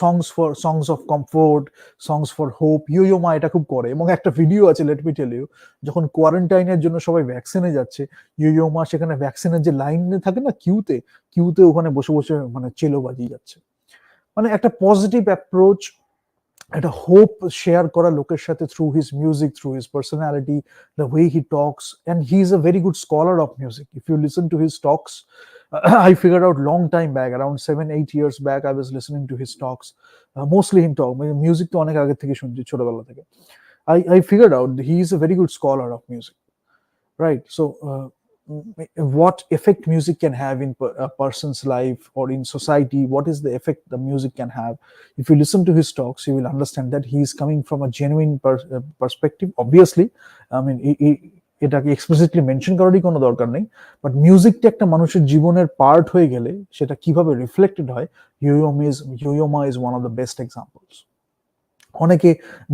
songs of comfort, songs for hope, Yo Yo Ma এটা খুব করে। এবং একটা ভিডিও আছে, লেট মি টেল ইউ, যখন কোয়ারেন্টাইনের জন্য সবাই ভ্যাকসিনে যাচ্ছে, ইয়োয়োমা সেখানে ভ্যাকসিনের যে লাইনে থাকে না কিউতে ওখানে বসে বসে মানে চেলো বাজিয়ে যাচ্ছে। মানে একটা পজিটিভ অ্যাপ্রোচ, একটা হোপ শেয়ার করা লোকের সাথে through his music, through his personality, the way he talks, and he is a very good scholar of music. If you listen to his talks, I figured out long time back, around 7-8 years back, I was listening to his talks, mostly in talk. Music to onek age theke shunchi, chotobela theke. I figured out he is a very good scholar of music, right? So what effect music can have in a person's life or in society, what is the effect the music can have. If you listen to his talks, you will understand that he is coming from a genuine perspective. Obviously, I mean, এটাকে এক্সপ্লিসিটলি মেনশন করারই কোনো দরকার নেই, বাট মিউজিকটা একটা মানুষের জীবনের পার্ট হয়ে গেলে সেটা কিভাবে রিফ্লেক্টেড হয়, Yo Yo Ma is one of the best examples. অনেকে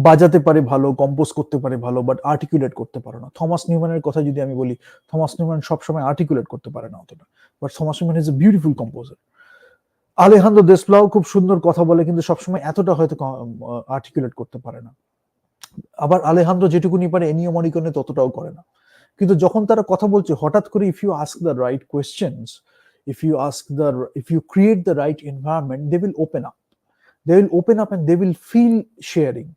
বাজাতে পারে ভালো, কম্পোজ করতে পারে ভালো, বাট আর্টিকুলেট করতে পারে না। থমাস নিউম্যানের কথা যদি আমি বলি, থমাস নিউম্যান সবসময় আর্টিকুলেট করতে পারে না অতটা, but Thomas Newman is a beautiful composer. Alejandro Desplat খুব সুন্দর কথা বলে, কিন্তু সবসময় এতটা হয়তো আর্টিকুলেট করতে পারে না। আবার আলেহান্দ্রো যেটুকুনি পারে এনিও মরিকোনে ততটাও করে না। কিন্তু যখন তারা কথা বলছে, হঠাৎ করে if you ask the right questions, if you create the right environment, they will open up and they will feel sharing.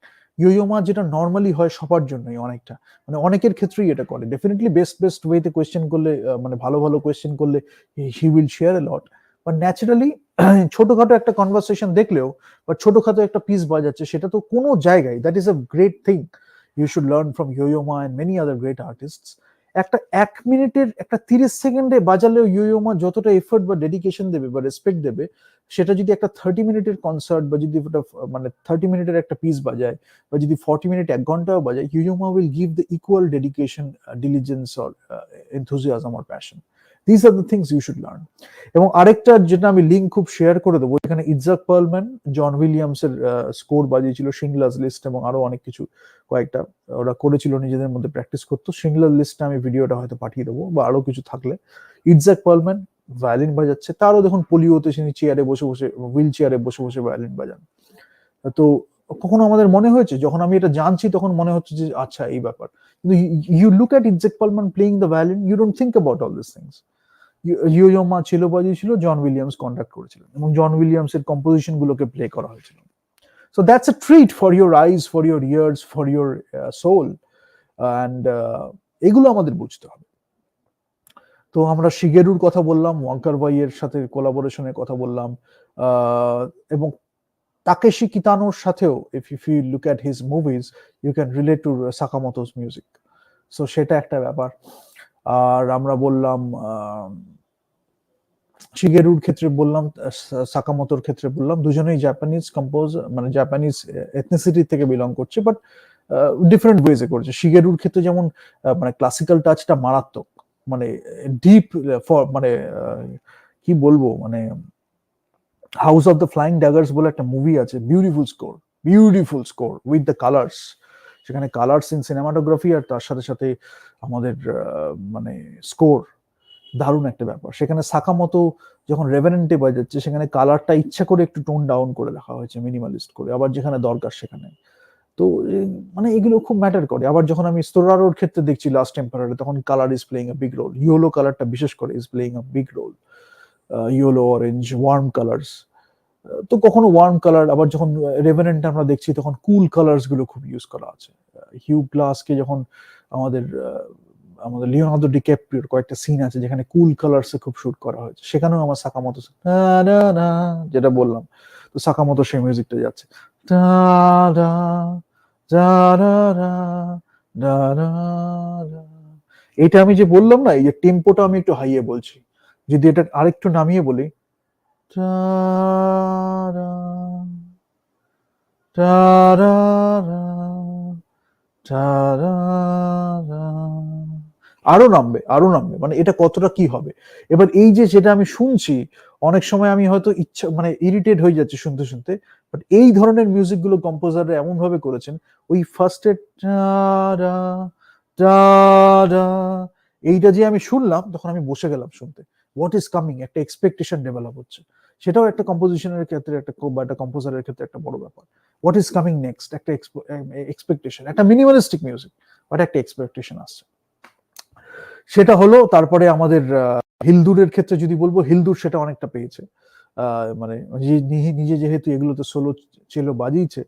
ইয়োয়োমা যেটা নর্মালি হয় সবার জন্যই, অনেকটা মানে অনেকের ক্ষেত্রেই এটা করে। ডেফিনেটলি বেস্ট ওয়েতে কোয়েশ্চেন করলে, মানে ভালো কোয়েশ্চেন করলে he will share A lot, but naturally ছোটখাটো একটা কনভারসেশন দেখলেও বা ছোটখাটো একটা পিস বাজাচ্ছে, সেটা তো কোনো জায়গায়, that is a great thing. You should learn from Yo Yo Ma and many other great artists. একটা 1 মিনিটের, একটা 30 সেকেন্ডে বাজালেও ইয়োয়োমা যতটা এফোর্ট বা ডেডিকেশন দেবে বা রেসপেক্ট দেবে, সেটা যদি একটা 30 মিনিটের কনসার্ট বা যদি মানে 30 মিনিটের একটা পিস বাজায়, বা যদি 40 মিনিট 1 ঘন্টাও বাজায়, Yo Yo Ma will give the equal dedication, diligence or enthusiasm or passion. These are the things you should learn. এবং আরেকটা যেটা আমি লিঙ্ক খুব শেয়ার করে দেবো, এখানে ইজাক পার্লম্যান জন উইলিয়ামস এর স্কোর বাজিয়েছিল, শিংলার্স লিস্ট এবং আরো অনেক কিছু কয়েকটা ওরা করেছিল, নিজেদের মধ্যে প্র্যাকটিস করতো। শিংলার লিস্টে আমি ভিডিওটা হয়তো পাঠিয়ে দেবো, বা আরো কিছু থাকলে। ইজাক পার্লম্যান ভায়োলিন বাজাচ্ছে, তারও দেখুন পোলিওতে তিনি চেয়ারে বসে বসে, হুইল চেয়ারে বসে বসে ভায়োলিন বাজান। তো কখনো আমাদের মনে হয়েছে, যখন আমি এটা জানছি তখন মনে হচ্ছে যে আচ্ছা এই ব্যাপার, কিন্তু you look at Itzhak Perlman playing the violin, you don't think about all this things. Yo Ma cello বাজিয়েছিল, John Williams conduct করেছিলেন এবং জন উইলিয়ামসের কম্পোজিশন গুলোকে প্লে করা হয়েছিল। So that's a treat for your eyes, for your ears, for your soul, and এগুলো আমাদের বুঝতে হবে। তো আমরা শিগেরুর কথা বললাম, ওয়াঙ্কার ভাইয়ের সাথে কোলাবোরেশনের কথা বললাম, এবং তাকেশি কিতানোর সাথেও if you look at his movies you can relate to সাকামোটো's music, so সেটা একটা ব্যাপার। আর আমরা বললাম শিগেরুর ক্ষেত্রে বললাম, সাকামোটোর ক্ষেত্রে বললাম, দুজনেই জাপানিজ কম্পোজ, মানে জাপানিজ এথনিসিটি থেকে বিলং করছে, বাট ডিফারেন্ট ওয়েজে করছে। শিগেরুর ক্ষেত্রে যেমন মানে ক্লাসিক্যাল টাচটা মারাত্মক, মানে ডিপ, মানে কি বলবো, মানে house of the flying daggers বলে একটা মুভি আছে, beautiful score with the colours, সেখানে কালার্স ইন সিনেমাটোগ্রাফি আর তার সাথে সাথে আমাদের মানে স্কোর, দারুণ একটা ব্যাপার। সেখানে সাকামোতো যখন রেভেনেন্টে বাজাচ্ছে সেখানে কালারটা ইচ্ছা করে একটু টোন ডাউন করে রাখা হয়েছে, মিনিমালিস্ট করে, আবার যেখানে দরকার সেখানে। তো মানে এগুলো খুব ম্যাটার করে। আবার যখন আমি স্তোরারোর ক্ষেত্রে দেখছি লাস্ট টেম্পারারে, তখন colour is playing a big role, yellow কালারটা বিশেষ করে is playing a big role, yellow, orange, warm colours. তো কখনো ওয়ার্ম কালার, আবার যখন রেভেনেন্ট আমরা দেখছি তখন কুল কালার্স গুলো খুব ইউজ করা আছে। হিউ গ্লাসকে যখন আমাদের আমাদের লিওনার্দো ডিক্যাপ্রিওর কয়েকটা সিন আছে যেখানে কুল কালার্সে খুব শুট করা হয়েছে, সেখানেও আমার সাকামোতো যেটা বললাম, তো সাকামোতো সেই মিউজিকটা যাচ্ছে, এটা আমি যে বললাম না, এই যে টেম্পোটা আমি একটু হাইয়ে বলছি, যদি এটা আরেকটু নামিয়ে বলি, আরো নামবে, আরো নামবে, মানে এটা কতটা কি হবে। এবার এই যে যেটা আমি শুনছি, অনেক সময় আমি হয়তো ইচ্ছা মানে ইরিটেট হয়ে যাচ্ছে শুনতে শুনতে, বাট এই ধরনের মিউজিক গুলো কম্পোজাররা এমন ভাবে করেছেন, ওই ফার্স্টে এইটা যে আমি শুনলাম তখন আমি বসে গেলাম শুনতে, হোয়াট ইজ কামিং, একটা এক্সপেকটেশন ডেভেলপ হচ্ছে। সেটাও একটা কম্পোজিশনের ক্ষেত্রে, একটা কম্পোজারের ক্ষেত্রে একটা বড় ব্যাপার। হোয়াট ইজ কামিং নেক্সট, একটা এক্সপেকটেশন, একটা মিনিমালিস্টিক মিউজিক, বাট একটা এক্সপেকটেশন আসছে, সেটা হলো। তারপরে আমাদের হিলদুরের ক্ষেত্রে যদি বলবো, হিলদুর সেটা অনেকটা পেয়েছে, মানে নিজে যেহেতু এগুলোতে সোলো চেলো বাজিয়েছে,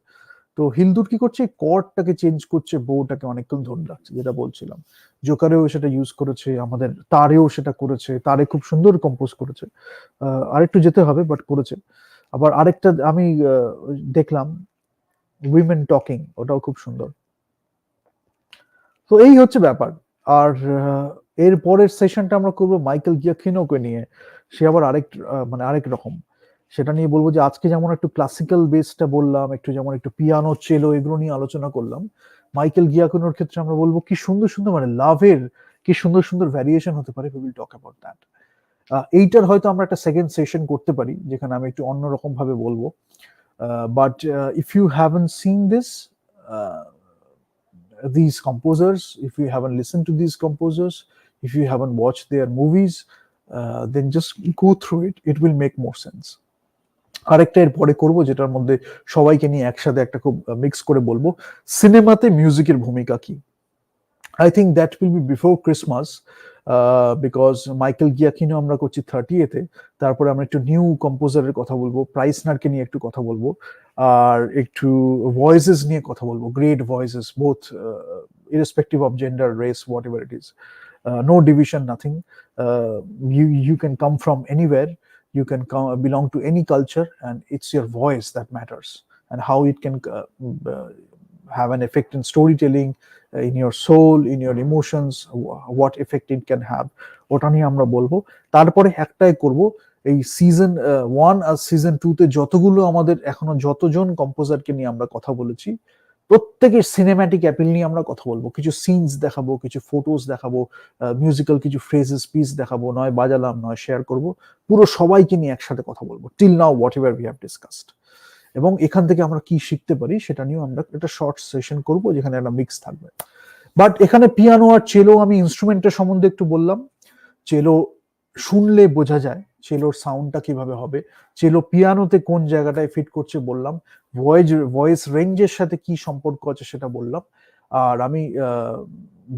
তো হিলদুর কি করছে, কর্ডটাকে চেঞ্জ করছে, বউটাকে অনেকক্ষণ ধরে রাখছে, যেটা বলছিলাম। জোকারেও সেটা ইউজ করেছে, আমাদের তারেও সেটা করেছে, তারে খুব সুন্দর কম্পোজ করেছে, আরেকটু যেতে হবে বাট করেছে। আবার আরেকটা আমি দেখলাম উইমেন টকিং, ওটাও খুব সুন্দর। তো এই হচ্ছে ব্যাপার। আর এর পরের সেশনটা আমরা করবো মাইকেল গিয়াকিনোকে নিয়ে, সে আবার মানে আরেক রকম। সেটা নিয়ে বলবো যে আজকে যেমন একটু ক্লাসিক্যাল বেসটা বললাম, একটু যেমন একটু পিয়ানো, চেলো, এগুলো নিয়ে আলোচনা করলাম, মাইকেল গিয়াকিনোর ক্ষেত্রে আমরা বলবো কি সুন্দর সুন্দর, মানে লাভের কি সুন্দর সুন্দর ভ্যারিয়েশন হতে পারে। We will talk about that. এইটার হয়তো আমরা একটা সেকেন্ড সেশন করতে পারি যেখানে আমি একটু অন্যরকম ভাবে বলবো। But if you haven't seen this, these composers, if you haven't listened to these composers, if you haven't watched their movies, then just go through it, it will make more sense. আরেকটা এর পরে করবো যেটার মধ্যে সবাইকে নিয়ে একসাথে একটা খুব মিক্স করে বলবো, সিনেমাতে মিউজিকের ভূমিকা কি। I think that will be before Christmas, because Michael Giacchino আমরা করছি 30th, তারপরে আমরা একটু নিউ কম্পোজারের কথা বলবো, প্রাইসনারকে নিয়ে একটু কথা বলবো, আর একটু ভয়েসেস নিয়ে কথা বলবো, great voices, both irrespective of gender, race, whatever it is, no division, nothing. You can come from anywhere, you can belong to any culture, and it's your voice that matters, and how it can have an effect in storytelling, in your soul, in your emotions, what effect it can have, ওটা নিয়ে আমরা বলবো। তারপরে একটাই করব, এই সিজন 1 আর সিজন 2 তে যতগুলো আমাদের এখনো যতজন কম্পোজারকে নিয়ে আমরা কথা বলেছি, প্রত্যেকের সিনেম্যাটিক অ্যাপিল নিয়ে আমরা কথা বলবো, কিছু সিনস দেখাবো, কিছু ফটোস দেখাবো, মিউজিক্যাল কিছু ফ্রেজেস, পিস দেখাবো, নয় বাজালাম নয় শেয়ার করব, পুরো সবাইকে নিয়ে একসাথে কথা বলবো, till now what ever we have discussed, এবং এখান থেকে আমরা কি শিখতে পারি সেটা নিয়েও আমরা একটা শর্ট সেশন করব যেখানে একটা মিক্স থাকবে। বাট এখানে পিয়ানো আর চেলো, আমি ইনস্ট্রুমেন্টের সম্বন্ধে একটু বললাম, চেলো শুনলে বোঝা যায় চেলোর সাউন্ডটা কিভাবে হবে, চেলো পিয়ানোতে কোন জায়গাটায় ফিট করছে বললাম, ভয়েস রেঞ্জের সাথে কি সম্পর্ক আছে সেটা বললাম। আর আমি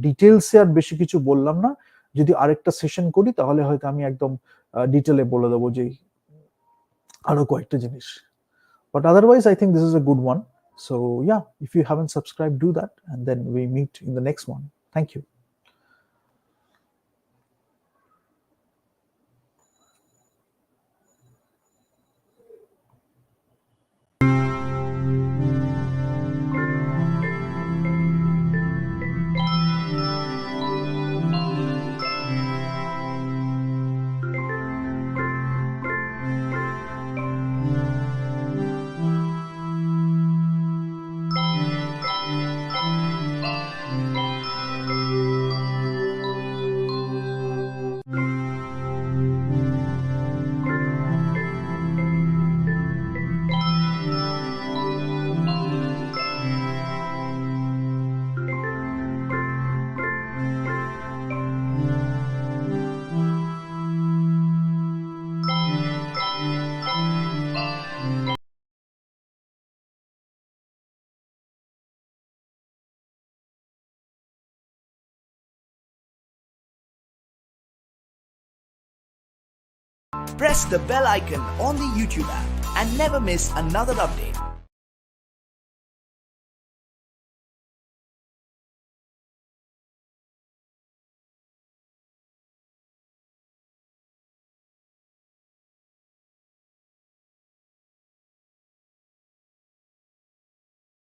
ডিটেলসে আর বেশি কিছু বললাম না, যদি আরেকটা সেশন করি তাহলে হয়তো আমি একদম ডিটেলে বলে দেবো যে আরো কয়েকটা জিনিস। But otherwise, I think this is a good one. So yeah, if you haven't subscribed, do that, and then we meet in the next one. Thank you. Press the bell icon on the YouTube app and never miss another update.